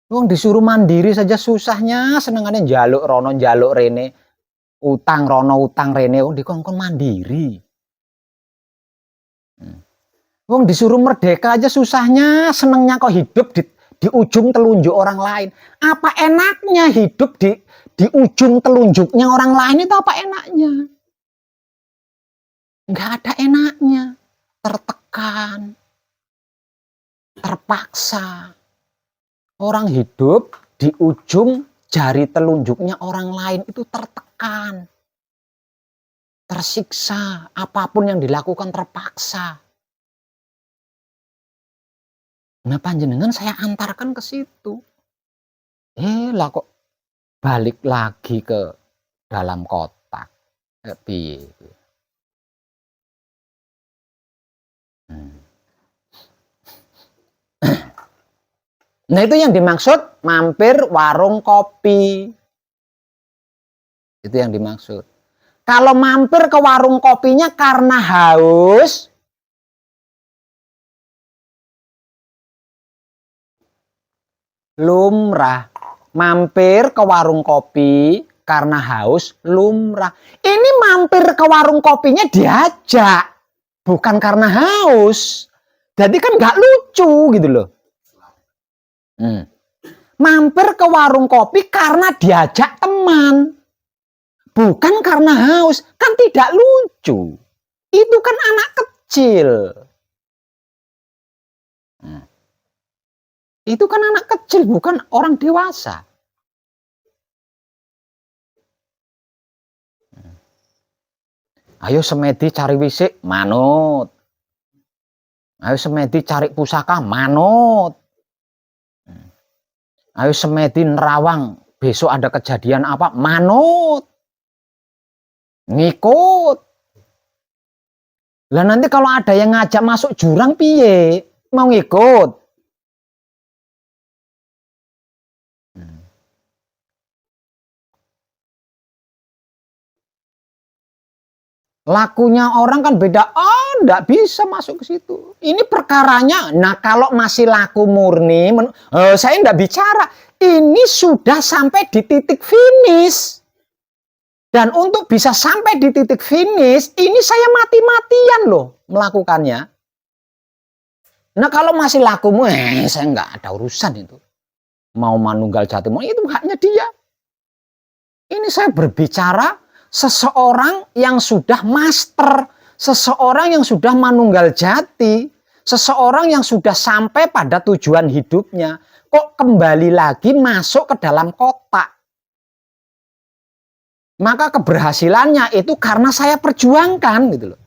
Wong disuruh mandiri saja susahnya, senengannya njaluk rono njaluk rene, utang rono utang rene, wong dikongkon mandiri. Wong disuruh merdeka aja susahnya, senengnya kok hidup di ujung telunjuk orang lain. Apa enaknya hidup di ujung telunjuknya orang lain itu apa enaknya? Nggak ada enaknya, tertekan, terpaksa. Orang hidup di ujung jari telunjuknya orang lain itu tertekan, tersiksa, apapun yang dilakukan terpaksa. Nah panjenengan saya antarkan ke situ. Lah kok balik lagi ke dalam kotak. Piye? Nah itu yang dimaksud mampir warung kopi. Itu yang dimaksud. Kalau mampir ke warung kopinya karena haus, lumrah. Mampir ke warung kopi karena haus, lumrah. Ini mampir ke warung kopinya diajak, bukan karena haus. Jadi kan nggak lucu gitu loh. Mampir ke warung kopi karena diajak teman, bukan karena haus. Kan tidak lucu. Itu kan anak kecil. Itu kan anak kecil, bukan orang dewasa. Ayo semedi cari wisik, manut. Ayo semedi cari pusaka, manut. Ayo semedi nerawang, besok ada kejadian apa, manut. Ngikut. Lah nanti kalau ada yang ngajak masuk jurang piye? Mau ngikut? Lakunya orang kan beda. Oh, enggak bisa masuk ke situ. Ini perkaranya. Nah, kalau masih laku murni, saya enggak bicara. Ini sudah sampai di titik finish. Dan untuk bisa sampai di titik finish, ini saya mati-matian loh melakukannya. Nah, kalau masih laku, saya enggak ada urusan itu. Mau manunggal jati, itu haknya dia. Ini saya berbicara seseorang yang sudah master, seseorang yang sudah manunggal jati, seseorang yang sudah sampai pada tujuan hidupnya, kok kembali lagi masuk ke dalam kotak. Maka keberhasilannya itu karena saya perjuangkan gitu loh.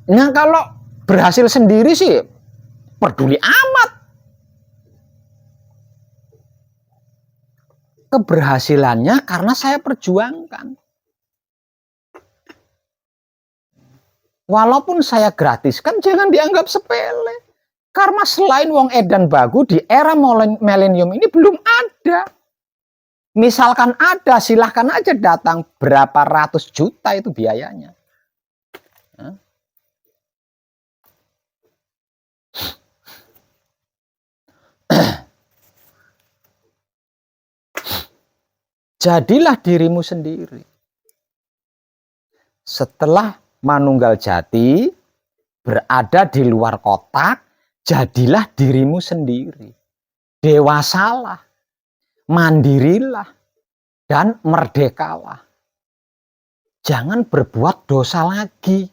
Nah kalau berhasil sendiri sih peduli amat. Keberhasilannya karena saya perjuangkan. Walaupun saya gratiskan, jangan dianggap sepele. Karena selain wong edan bagu di era milenium ini belum ada. Misalkan ada, silahkan aja datang, berapa ratus juta itu biayanya. Jadilah dirimu sendiri. Setelah manunggal jati, berada di luar kotak, jadilah dirimu sendiri. Dewasalah, mandirilah, dan merdekalah. Jangan berbuat dosa lagi.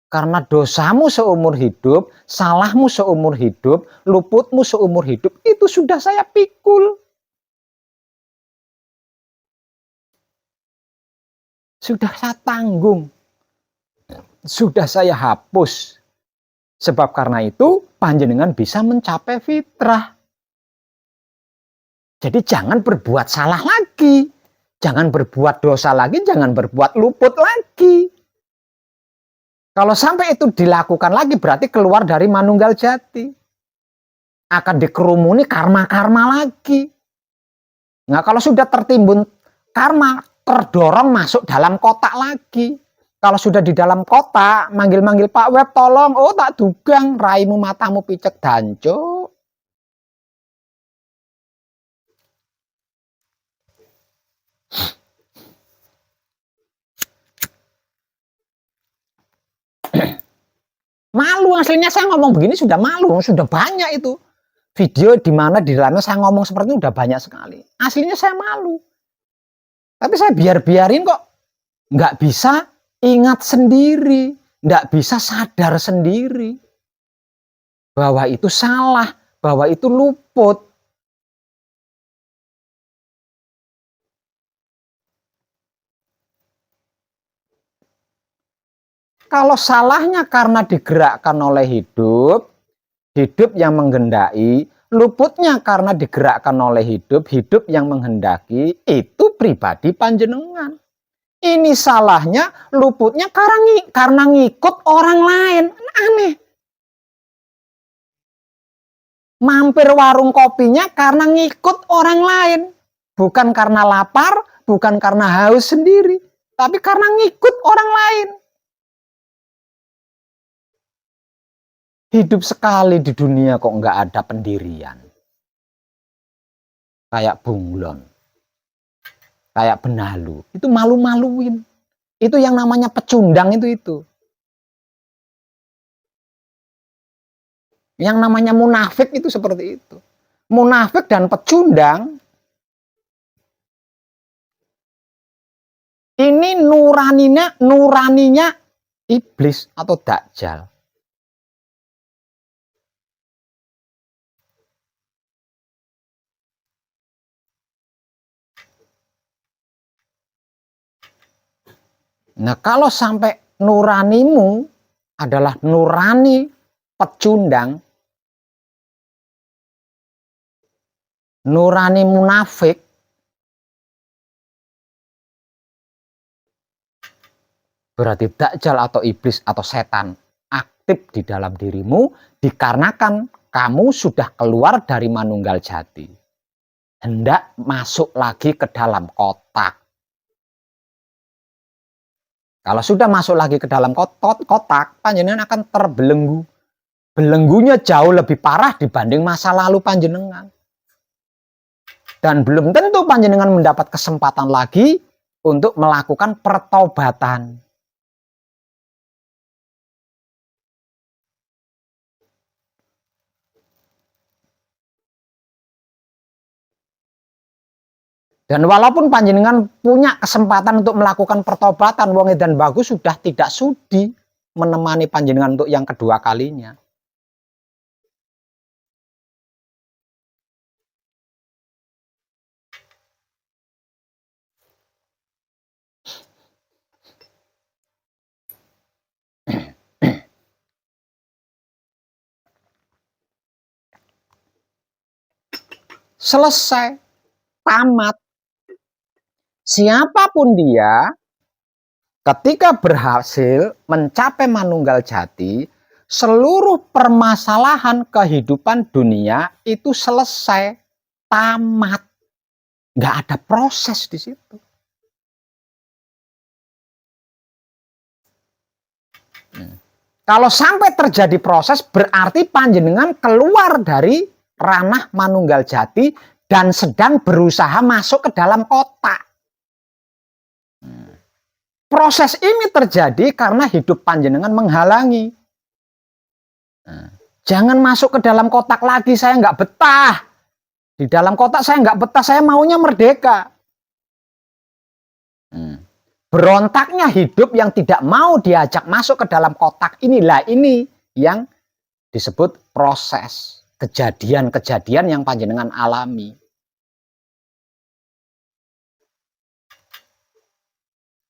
Karena dosamu seumur hidup, salahmu seumur hidup, luputmu seumur hidup, itu sudah saya pikul. Sudah saya tanggung, sudah saya hapus. Sebab karena itu panjenengan bisa mencapai fitrah. Jadi jangan berbuat salah lagi, jangan berbuat dosa lagi, jangan berbuat luput lagi. Kalau sampai itu dilakukan lagi berarti keluar dari manunggal jati. Akan dikerumuni karma-karma lagi. Nah kalau sudah tertimbun karma, terdorong masuk dalam kotak lagi. Kalau sudah di dalam kotak, manggil-manggil Pak Web tolong, oh tak dugang, raimu matamu picek danco. Malu aslinya saya ngomong begini sudah malu, sudah banyak itu. Video di mana di dalamnya saya ngomong seperti itu udah banyak sekali. Aslinya saya malu. Tapi saya biarin kok. Nggak bisa ingat sendiri. Nggak bisa sadar sendiri. Bahwa itu salah. Bahwa itu luput. Kalau salahnya karena digerakkan oleh hidup, hidup yang menghendaki, luputnya karena digerakkan oleh hidup, hidup yang menghendaki, itu pribadi panjenengan. Ini salahnya, luputnya karena ngikut orang lain. Aneh. mampir warung kopinya karena ngikut orang lain. Bukan karena lapar, bukan karena haus sendiri, tapi karena ngikut orang lain. Hidup sekali di dunia kok nggak ada pendirian. Kayak bunglon, kayak benalu, itu malu-maluin. Itu yang namanya pecundang itu. Yang namanya munafik itu seperti itu. Munafik dan pecundang ini nuraninya iblis atau dajjal. Nah, kalau sampai nuranimu adalah nurani pecundang, nurani munafik, berarti dajjal atau iblis atau setan aktif di dalam dirimu dikarenakan kamu sudah keluar dari manunggal jati. Hendak masuk lagi ke dalam kotak. Kalau sudah masuk lagi ke dalam kotak, panjenengan akan terbelenggu. Belenggunya jauh lebih parah dibanding masa lalu panjenengan. Dan belum tentu panjenengan mendapat kesempatan lagi untuk melakukan pertobatan. Dan walaupun panjenengan punya kesempatan untuk melakukan pertobatan, wong edan bagus sudah tidak sudi menemani panjenengan untuk yang kedua kalinya. Selesai, tamat. Siapapun dia, ketika berhasil mencapai manunggal jati, seluruh permasalahan kehidupan dunia itu selesai, tamat. Nggak ada proses di situ. Kalau sampai terjadi proses, berarti panjenengan keluar dari ranah manunggal jati dan sedang berusaha masuk ke dalam kotak. Proses ini terjadi karena hidup panjenengan menghalangi. Jangan masuk ke dalam kotak lagi, saya nggak betah. Di dalam kotak saya nggak betah, saya maunya merdeka. Berontaknya hidup yang tidak mau diajak masuk ke dalam kotak inilah ini yang disebut proses. Kejadian-kejadian yang panjenengan alami.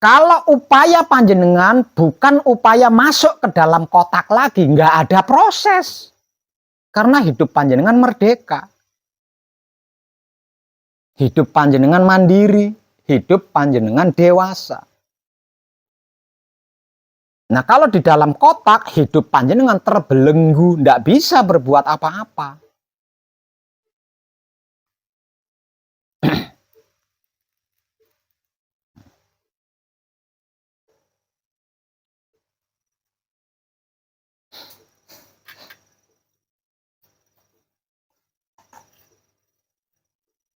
Kalau upaya panjenengan bukan upaya masuk ke dalam kotak lagi, nggak ada proses. Karena hidup panjenengan merdeka. Hidup panjenengan mandiri, hidup panjenengan dewasa. Nah, kalau di dalam kotak, hidup panjenengan terbelenggu, nggak bisa berbuat apa-apa.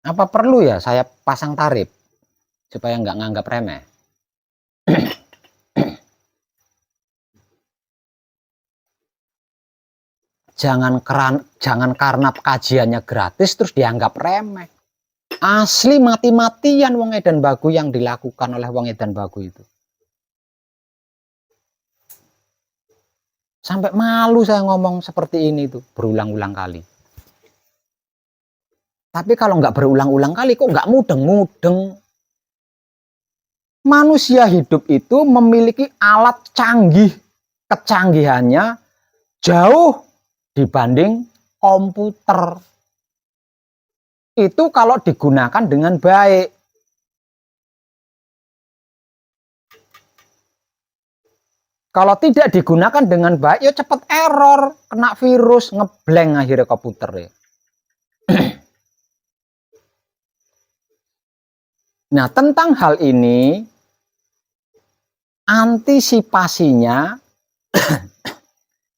Apa perlu ya saya pasang tarif supaya nggak nganggap remeh? Jangan karena kajiannya gratis terus dianggap remeh. Asli mati-matian wong edan bagu yang dilakukan oleh wong edan bagu itu. Sampai malu saya ngomong seperti ini tuh berulang-ulang kali. Tapi kalau nggak berulang-ulang kali kok nggak mudeng-mudeng. Manusia hidup itu memiliki alat canggih. Kecanggihannya jauh dibanding komputer. Itu kalau digunakan dengan baik. Kalau tidak digunakan dengan baik, ya cepat error, kena virus, ngeblank akhirnya komputer ya. Nah, tentang hal ini, antisipasinya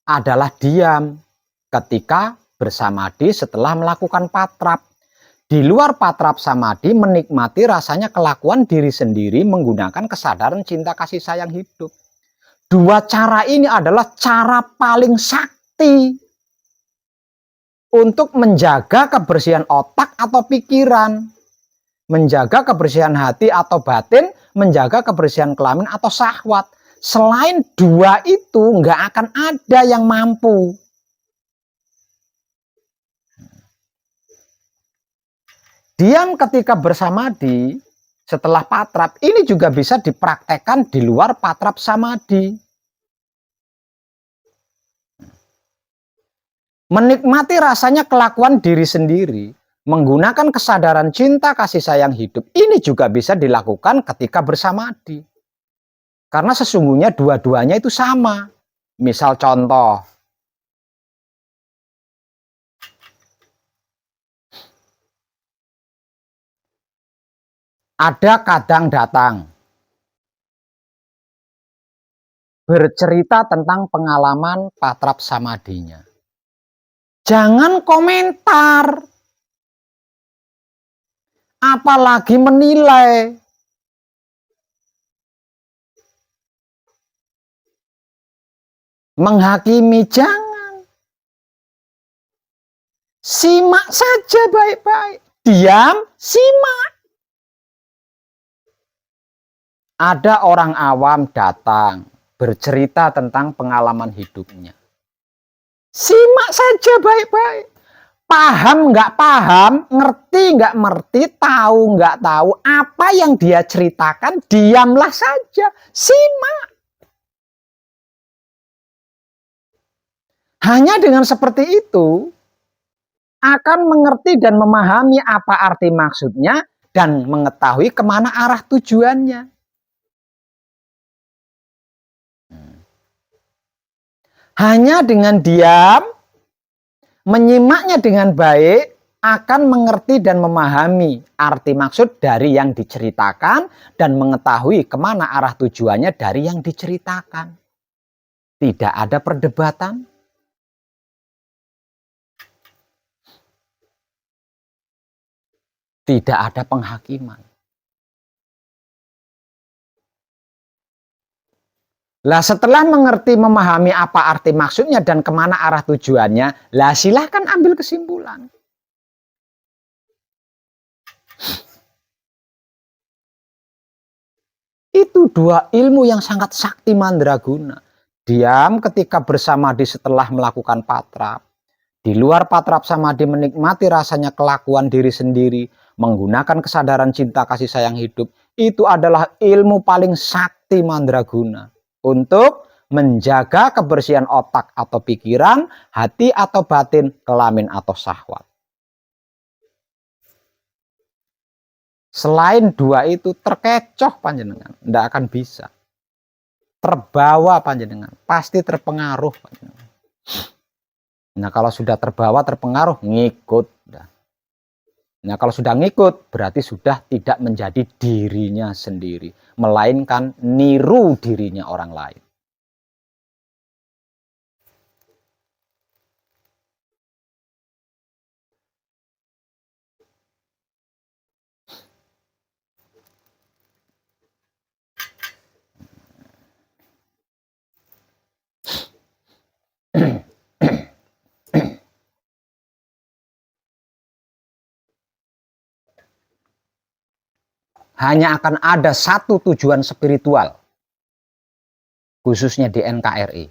adalah diam ketika bersamadi setelah melakukan patrap. Di luar patrap samadi menikmati rasanya kelakuan diri sendiri menggunakan kesadaran cinta kasih sayang hidup. Dua cara ini adalah cara paling sakti untuk menjaga kebersihan otak atau pikiran, menjaga kebersihan hati atau batin, menjaga kebersihan kelamin atau syahwat. Selain dua itu nggak akan ada yang mampu. Diam ketika bersamadi setelah patrap ini juga bisa dipraktekkan di luar patrap samadi. Menikmati rasanya kelakuan diri sendiri, menggunakan kesadaran cinta kasih sayang hidup, ini juga bisa dilakukan ketika bersamadi. Karena sesungguhnya dua-duanya itu sama. Misal contoh, ada kadang datang bercerita tentang pengalaman patrap samadinya. Jangan komentar, apalagi menilai. Menghakimi jangan. Simak saja baik-baik. Diam, simak. Ada orang awam datang bercerita tentang pengalaman hidupnya. Simak saja baik-baik. Paham nggak paham, ngerti nggak ngerti, tahu nggak tahu, apa yang dia ceritakan, diamlah saja. Simak. Hanya dengan seperti itu, akan mengerti dan memahami apa arti maksudnya dan mengetahui kemana arah tujuannya. Hanya dengan diam, menyimaknya dengan baik, akan mengerti dan memahami arti maksud dari yang diceritakan dan mengetahui kemana arah tujuannya dari yang diceritakan. Tidak ada perdebatan. Tidak ada penghakiman. Lah setelah mengerti, memahami apa arti maksudnya dan kemana arah tujuannya, lah silahkan ambil kesimpulan. Itu dua ilmu yang sangat sakti mandraguna. Diam ketika bersamadi setelah melakukan patrap. Di luar patrap samadi menikmati rasanya kelakuan diri sendiri, menggunakan kesadaran cinta kasih sayang hidup. Itu adalah ilmu paling sakti mandraguna untuk menjaga kebersihan otak atau pikiran, hati atau batin, kelamin atau syahwat. Selain dua itu terkecoh panjenengan, tidak akan bisa. Terbawa panjenengan, pasti terpengaruh panjenengan. Nah kalau sudah terbawa, terpengaruh, ngikut. Nah kalau sudah ngikut, berarti sudah tidak menjadi dirinya sendiri, melainkan niru dirinya orang lain. Hanya akan ada satu tujuan spiritual, khususnya di NKRI.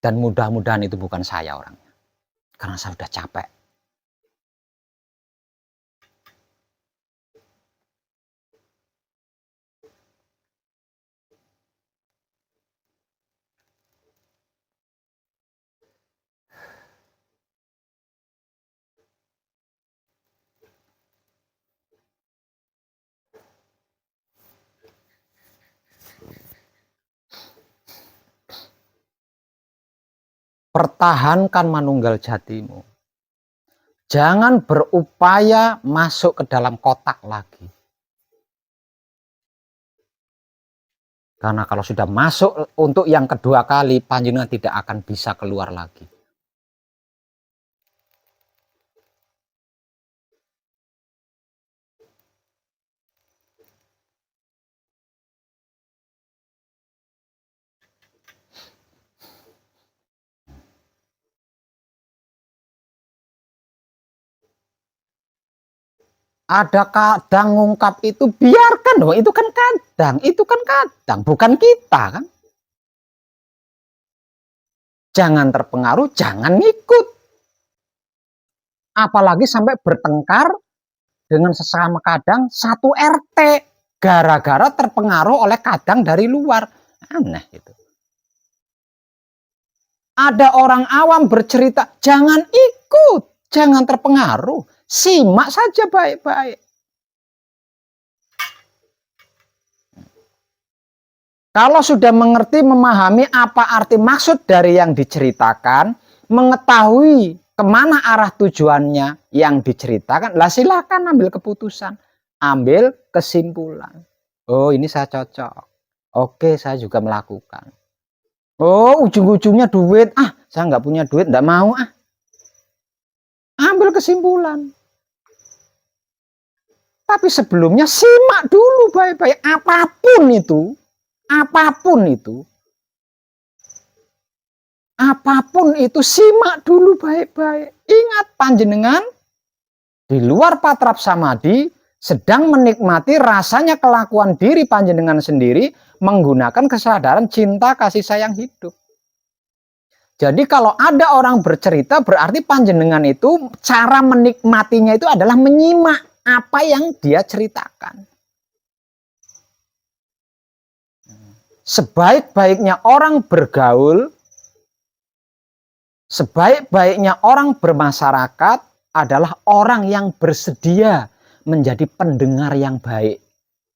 Dan mudah-mudahan itu bukan saya orangnya, karena saya sudah capek. Pertahankan manunggal jatimu. Jangan berupaya masuk ke dalam kotak lagi. Karena kalau sudah masuk untuk yang kedua kali, panjenengan tidak akan bisa keluar lagi. Ada kadang ngungkap itu, biarkan dong, itu kan kadang, bukan kita kan. Jangan terpengaruh, jangan ngikut. Apalagi sampai bertengkar dengan sesama kadang satu RT, gara-gara terpengaruh oleh kadang dari luar. Aneh itu. Ada orang awam bercerita, jangan ikut, jangan terpengaruh. Simak saja baik-baik. Kalau sudah mengerti, memahami apa arti maksud dari yang diceritakan, mengetahui kemana arah tujuannya yang diceritakan, lah silakan ambil keputusan, ambil kesimpulan. Oh, ini saya cocok. Oke, saya juga melakukan. Oh, ujung-ujungnya duit. Saya nggak punya duit, nggak mau. Ambil kesimpulan. Tapi sebelumnya simak dulu baik-baik, apapun itu, simak dulu baik-baik. Ingat, panjenengan di luar patrap samadhi sedang menikmati rasanya kelakuan diri panjenengan sendiri menggunakan kesadaran cinta kasih sayang hidup. Jadi kalau ada orang bercerita, berarti panjenengan itu cara menikmatinya itu adalah menyimak apa yang dia ceritakan. Sebaik-baiknya orang bergaul, sebaik-baiknya orang bermasyarakat adalah orang yang bersedia menjadi pendengar yang baik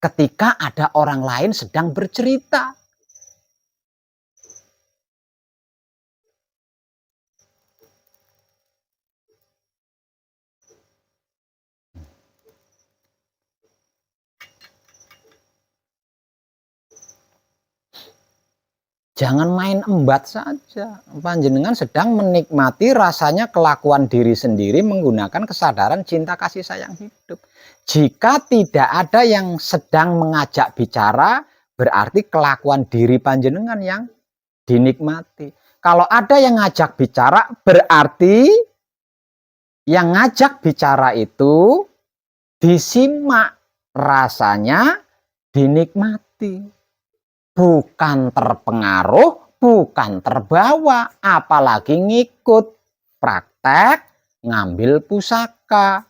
ketika ada orang lain sedang bercerita. Jangan main embat saja. Panjenengan sedang menikmati rasanya kelakuan diri sendiri menggunakan kesadaran cinta kasih sayang hidup. Jika tidak ada yang sedang mengajak bicara, berarti kelakuan diri panjenengan yang dinikmati. Kalau ada yang ngajak bicara, berarti yang ngajak bicara itu disimak, rasanya dinikmati. Bukan terpengaruh, bukan terbawa, apalagi ngikut, praktek, ngambil pusaka,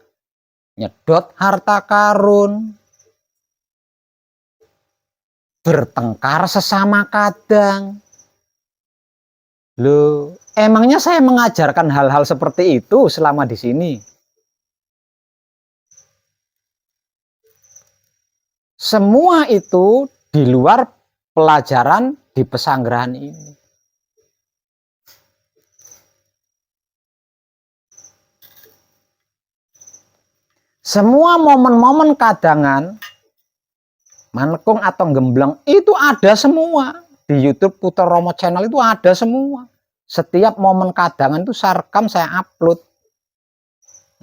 nyedot harta karun, bertengkar sesama kadang. Loh, emangnya saya mengajarkan hal-hal seperti itu selama di sini? Semua itu di luar pelajaran di pesanggrahan ini. Semua momen-momen kadangan, manekung atau gembleng itu ada semua. Di YouTube Puter Romo Channel itu ada semua. Setiap momen kadangan itu saya rekam, saya upload.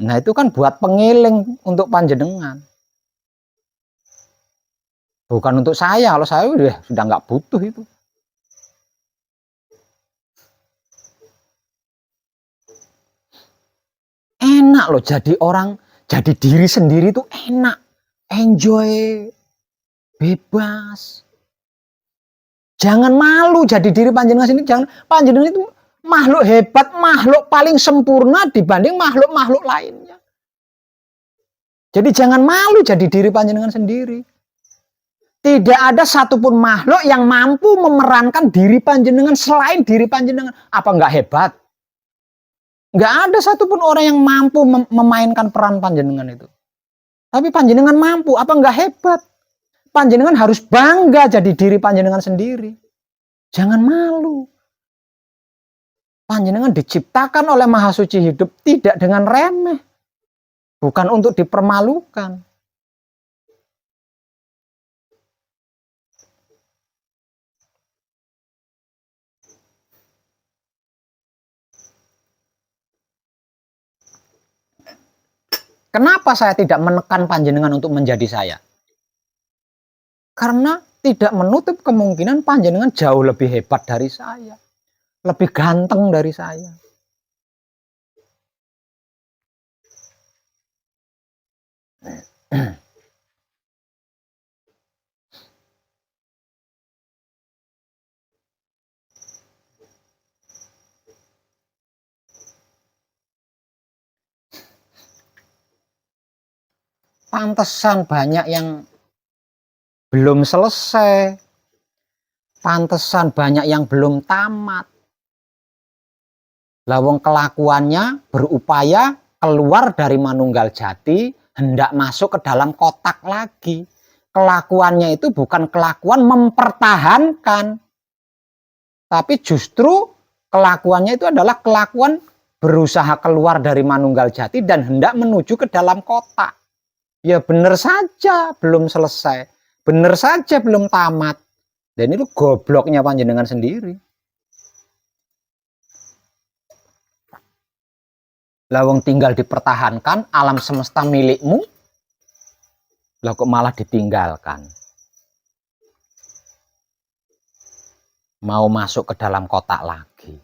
Nah itu kan buat pengiling untuk panjenengan. Bukan untuk saya, kalau saya sudah nggak butuh itu. Enak loh jadi orang, jadi diri sendiri itu enak. Enjoy, bebas. Jangan malu jadi diri panjenengan sendiri. Jangan, panjenengan itu makhluk hebat, makhluk paling sempurna dibanding makhluk-makhluk lainnya. Jadi jangan malu jadi diri panjenengan sendiri. Tidak ada satupun makhluk yang mampu memerankan diri panjenengan selain diri panjenengan. Apa enggak hebat? Enggak ada satupun orang yang mampu memainkan peran panjenengan itu. Tapi panjenengan mampu, apa enggak hebat? Panjenengan harus bangga jadi diri panjenengan sendiri. Jangan malu. Panjenengan diciptakan oleh Maha Suci hidup tidak dengan remeh. Bukan untuk dipermalukan. Kenapa saya tidak menekan panjenengan untuk menjadi saya? Karena tidak menutup kemungkinan panjenengan jauh lebih hebat dari saya. Lebih ganteng dari saya. Pantesan banyak yang belum selesai. Pantesan banyak yang belum tamat. Lawang kelakuannya berupaya keluar dari manunggal jati, hendak masuk ke dalam kotak lagi. Kelakuannya itu bukan kelakuan mempertahankan. Tapi justru kelakuannya itu adalah kelakuan berusaha keluar dari manunggal jati dan hendak menuju ke dalam kotak. Ya benar saja belum selesai, benar saja belum tamat. Dan itu gobloknya panjenengan sendiri. Lawang tinggal dipertahankan, alam semesta milikmu, lah kok malah ditinggalkan. Mau masuk ke dalam kotak lagi.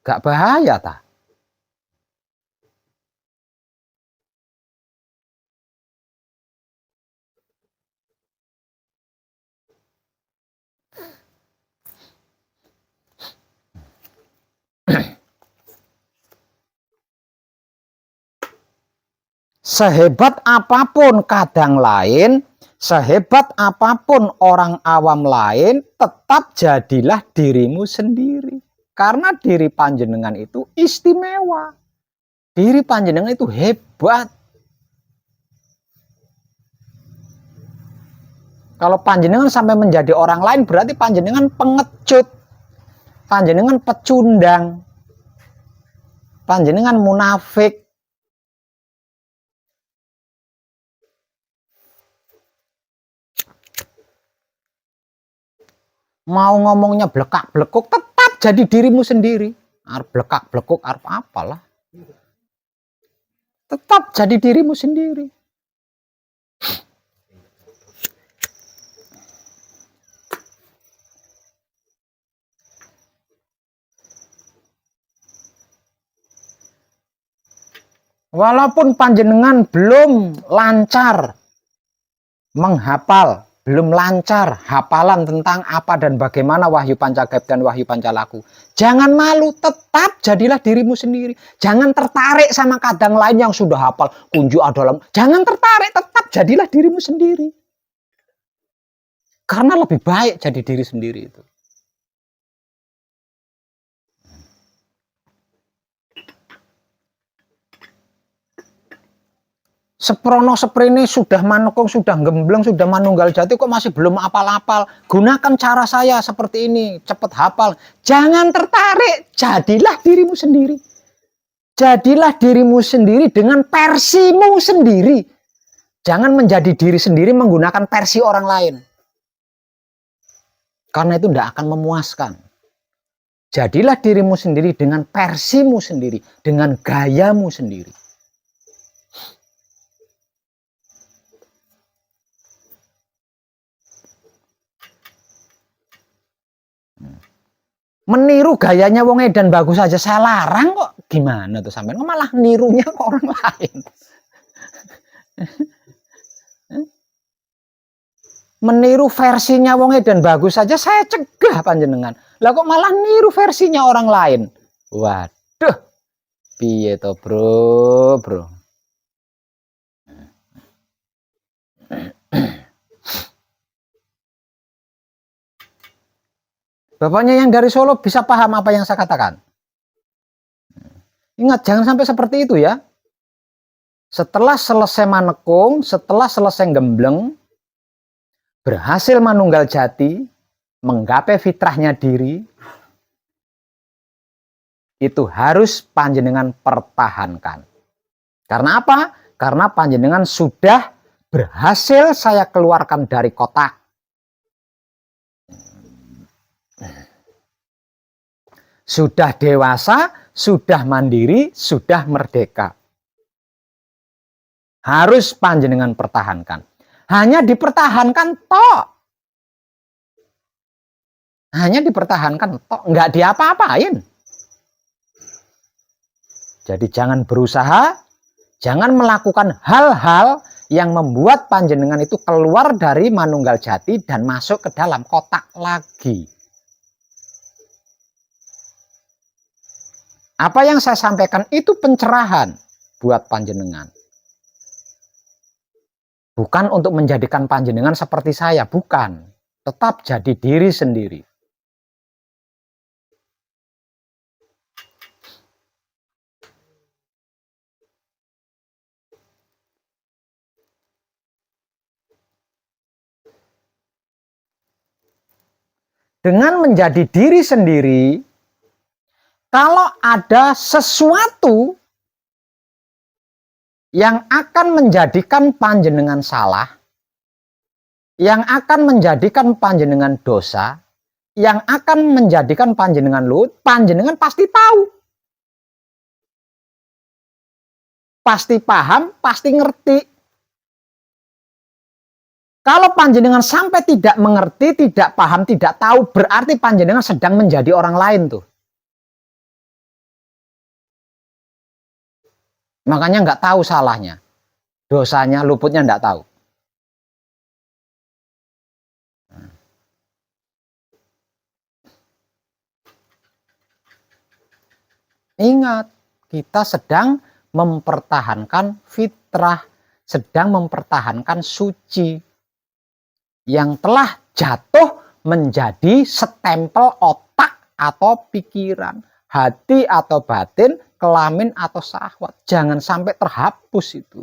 Gak bahaya tak? Sehebat apapun kadang lain, sehebat apapun orang awam lain, tetap jadilah dirimu sendiri. Karena diri panjenengan itu istimewa. Diri panjenengan itu hebat. Kalau panjenengan sampai menjadi orang lain, berarti panjenengan pengecut. Panjenengan pecundang. Panjenengan munafik. Mau ngomongnya blekak-blekuk, tetap jadi dirimu sendiri. Arep blekak-blekuk, arep apalah. Tetap jadi dirimu sendiri. Walaupun panjenengan belum lancar menghafal, belum lancar hafalan tentang apa dan bagaimana Wahyu Pancagaib dan Wahyu Pancalaku, jangan malu, tetap jadilah dirimu sendiri. Jangan tertarik sama kadang lain yang sudah hafal kunju adalah. Jangan tertarik, tetap jadilah dirimu sendiri. Karena lebih baik jadi diri sendiri itu. Seprono seprene sudah manekung, sudah gembleng, sudah manunggal jati kok masih belum apal-apal. Gunakan cara saya seperti ini, cepat hafal. Jangan tertarik, jadilah dirimu sendiri. Jadilah dirimu sendiri dengan versimu sendiri. Jangan menjadi diri sendiri menggunakan versi orang lain. Karena itu tidak akan memuaskan. Jadilah dirimu sendiri dengan versimu sendiri, dengan gayamu sendiri. Meniru gayanya wong edan bagus saja saya larang kok. Gimana tuh sampean? Malah nirunya ke orang lain. Meniru versinya wong edan bagus saja saya cegah panjenengan. Lah kok malah niru versinya orang lain? Waduh. Piye to, Bro? Bapaknya yang dari Solo bisa paham apa yang saya katakan. Ingat, jangan sampai seperti itu ya. Setelah selesai manekung, setelah selesai gembleng, berhasil manunggal jati, menggapai fitrahnya diri, itu harus panjenengan pertahankan. Karena apa? Karena panjenengan sudah berhasil saya keluarkan dari kotak. Sudah dewasa, sudah mandiri, sudah merdeka. Harus panjenengan pertahankan. Hanya dipertahankan tok. Hanya dipertahankan tok, nggak diapa-apain. Jadi jangan berusaha, jangan melakukan hal-hal yang membuat panjenengan itu keluar dari manunggal jati dan masuk ke dalam kotak lagi. Apa yang saya sampaikan itu pencerahan buat panjenengan. Bukan untuk menjadikan panjenengan seperti saya, bukan. Tetap jadi diri sendiri. Dengan menjadi diri sendiri, kalau ada sesuatu yang akan menjadikan panjenengan salah, yang akan menjadikan panjenengan dosa, yang akan menjadikan panjenengan lut, panjenengan pasti tahu. Pasti paham, pasti ngerti. Kalau panjenengan sampai tidak mengerti, tidak paham, tidak tahu, berarti panjenengan sedang menjadi orang lain tuh. Makanya nggak tahu salahnya, dosanya, luputnya nggak tahu. Ingat, kita sedang mempertahankan fitrah, sedang mempertahankan suci yang telah jatuh menjadi stempel otak atau pikiran, hati atau batin, kelamin atau syahwat. Jangan sampai terhapus itu.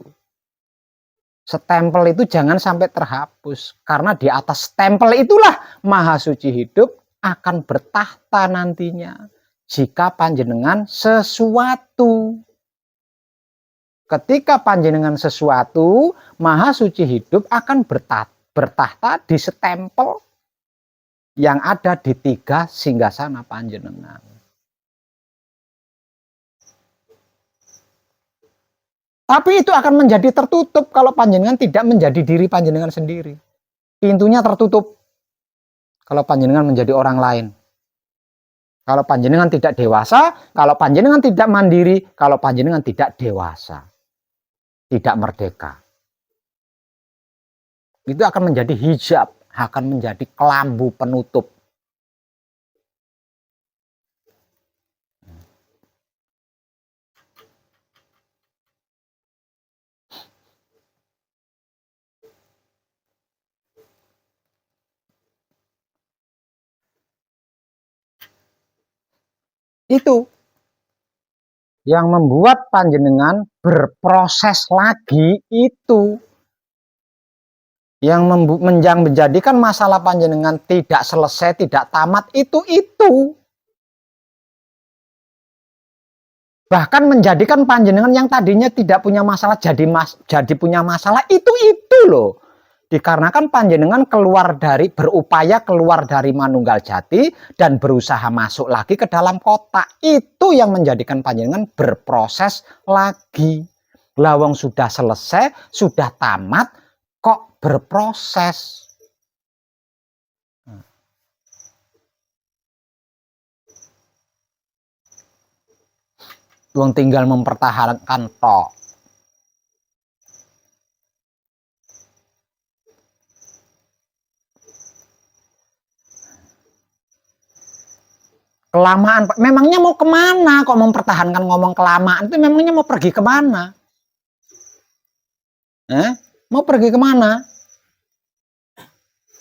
Stempel itu jangan sampai terhapus. Karena di atas stempel itulah Maha Suci hidup akan bertahta nantinya. Jika panjenengan sesuatu. Ketika panjenengan sesuatu, Maha Suci hidup akan bertahta di stempel yang ada di 3 singgasana panjenengan. Tapi itu akan menjadi tertutup kalau panjenengan tidak menjadi diri panjenengan sendiri. Pintunya tertutup kalau panjenengan menjadi orang lain. Kalau panjenengan tidak dewasa, kalau panjenengan tidak mandiri, kalau panjenengan tidak dewasa, tidak merdeka. Itu akan menjadi hijab, akan menjadi kelambu penutup. Itu yang membuat panjenengan berproses lagi itu. Yang menjadikan masalah panjenengan tidak selesai, tidak tamat itu. Bahkan menjadikan panjenengan yang tadinya tidak punya masalah jadi punya masalah itu loh. Dikarenakan panjenengan berupaya keluar dari manunggal jati dan berusaha masuk lagi ke dalam kotak. Itu yang menjadikan panjenengan berproses lagi. Lawang sudah selesai, sudah tamat, kok berproses. Wong tinggal mempertahankan tok. Kelamaan, memangnya mau kemana kok mempertahankan ngomong kelamaan itu, memangnya mau pergi kemana? Mau pergi kemana?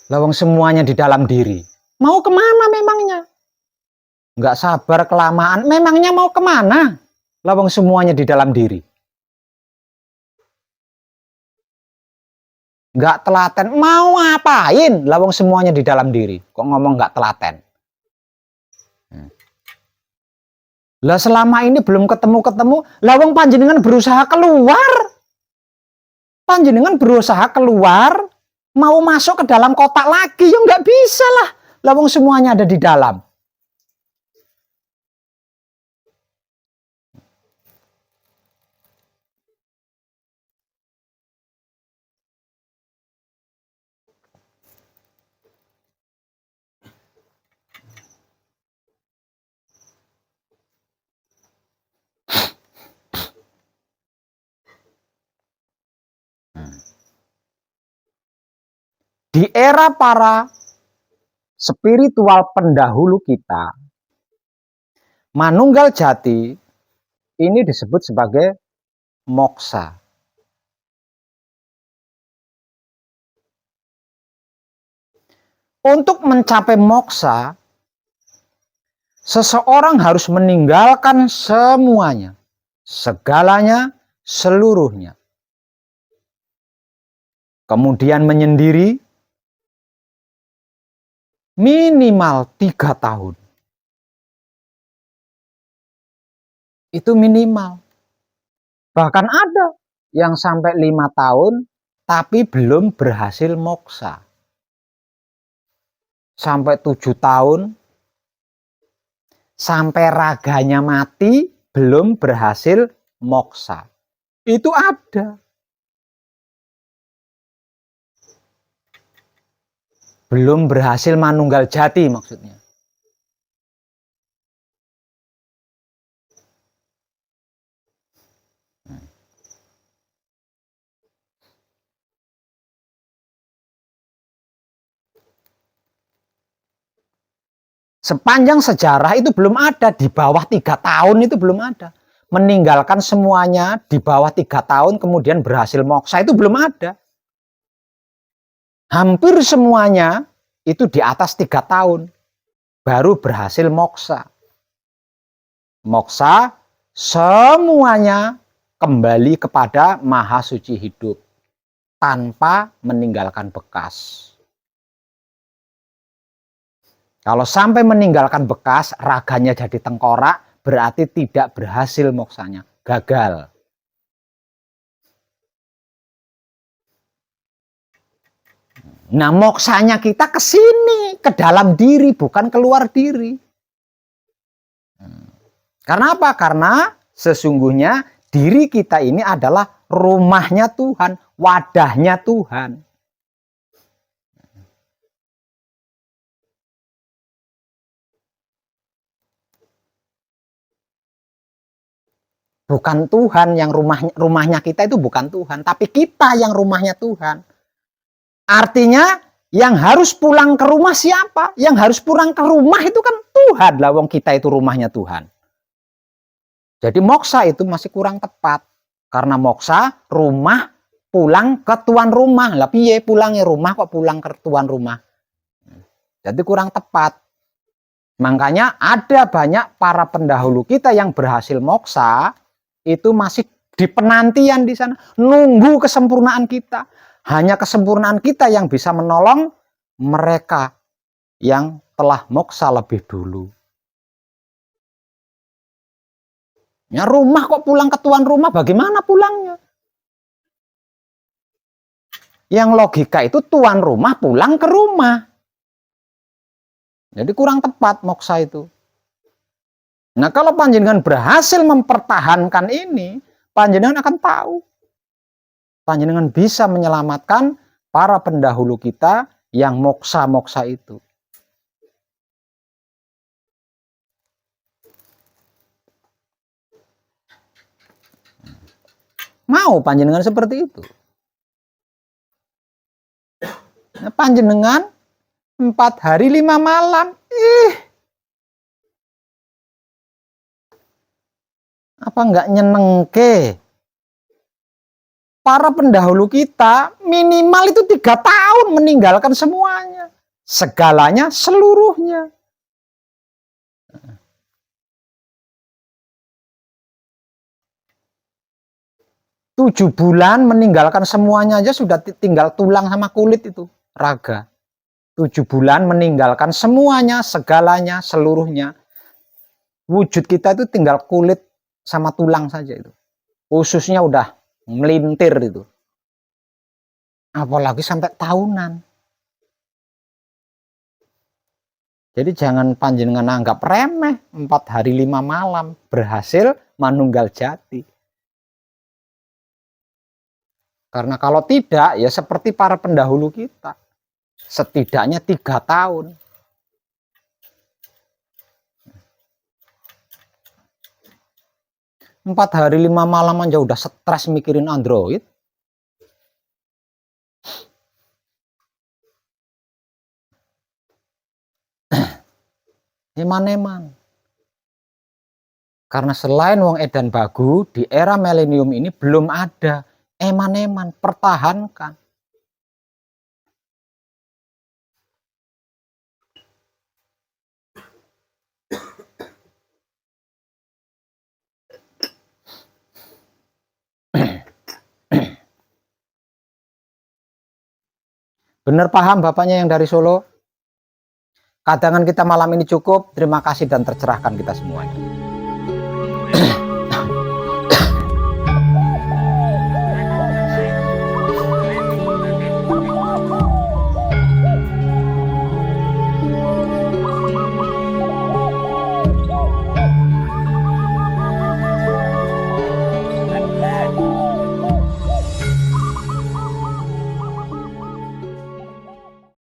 Lawang semuanya di dalam diri. Mau kemana memangnya? Nggak sabar kelamaan, memangnya mau kemana? Lawang semuanya di dalam diri. Nggak telaten, mau ngapain? Lawang semuanya di dalam diri. Kok ngomong nggak telaten? Lah selama ini belum ketemu-ketemu, lah wong panjenengan berusaha keluar. Panjenengan berusaha keluar, mau masuk ke dalam kotak lagi, ya nggak bisa lah. Lah wong semuanya ada di dalam. Di era para spiritual pendahulu kita, manunggal jati ini disebut sebagai moksa. Untuk mencapai moksa, seseorang harus meninggalkan semuanya, segalanya, seluruhnya. Kemudian menyendiri minimal 3 tahun. Itu minimal. Bahkan ada yang sampai 5 tahun tapi belum berhasil moksa. Sampai 7 tahun, sampai raganya mati, belum berhasil moksa. Itu ada. Belum berhasil manunggal jati maksudnya. Sepanjang sejarah itu belum ada, di bawah 3 tahun itu belum ada. Meninggalkan semuanya di bawah 3 tahun kemudian berhasil moksa itu belum ada. Hampir semuanya itu di atas 3 tahun baru berhasil moksa. Moksa semuanya kembali kepada Maha Suci hidup tanpa meninggalkan bekas. Kalau sampai meninggalkan bekas, raganya jadi tengkorak, berarti tidak berhasil moksanya, gagal. Nah, moksanya kita ke sini, ke dalam diri, bukan keluar diri. Karena apa? Karena sesungguhnya diri kita ini adalah rumahnya Tuhan, wadahnya Tuhan. Bukan Tuhan yang rumahnya kita itu bukan Tuhan, tapi kita yang rumahnya Tuhan. Artinya yang harus pulang ke rumah siapa? Yang harus pulang ke rumah itu kan Tuhan lah, wong kita itu rumahnya Tuhan. Jadi moksa itu masih kurang tepat. Karena moksa rumah pulang ke tuan rumah. Lah piye pulangnya rumah kok pulang ke tuan rumah? Jadi kurang tepat. Makanya ada banyak para pendahulu kita yang berhasil moksa itu masih di penantian di sana, nunggu kesempurnaan kita. Hanya kesempurnaan kita yang bisa menolong mereka yang telah moksa lebih dulu. Ya rumah kok pulang ke tuan rumah, bagaimana pulangnya? Yang logika itu tuan rumah pulang ke rumah. Jadi kurang tepat moksa itu. Nah kalau panjenengan berhasil mempertahankan ini, panjenengan akan tahu. Panjenengan bisa menyelamatkan para pendahulu kita yang moksa-moksa itu. Mau panjenengan seperti itu? Nah, panjenengan 4 hari 5 malam, apa enggak nyenengke? Para pendahulu kita minimal itu 3 tahun meninggalkan semuanya, segalanya, seluruhnya. Tujuh bulan meninggalkan semuanya aja sudah tinggal tulang sama kulit itu, raga. 7 bulan meninggalkan semuanya, segalanya, seluruhnya. Wujud kita itu tinggal kulit sama tulang saja itu. Ususnya udah melintir itu. Apalagi sampai tahunan. Jadi jangan panjenengan anggap remeh 4 hari 5 malam berhasil manunggal jati. Karena kalau tidak ya seperti para pendahulu kita. Setidaknya 3 tahun. Empat hari 5 malam aja udah stres mikirin Android. Eman-eman. Karena selain wong edan bagu, di era milenium ini belum ada. Eman-eman, pertahankan. Bener paham bapaknya yang dari Solo? Kadangan kita malam ini cukup. Terima kasih dan tercerahkan kita semuanya.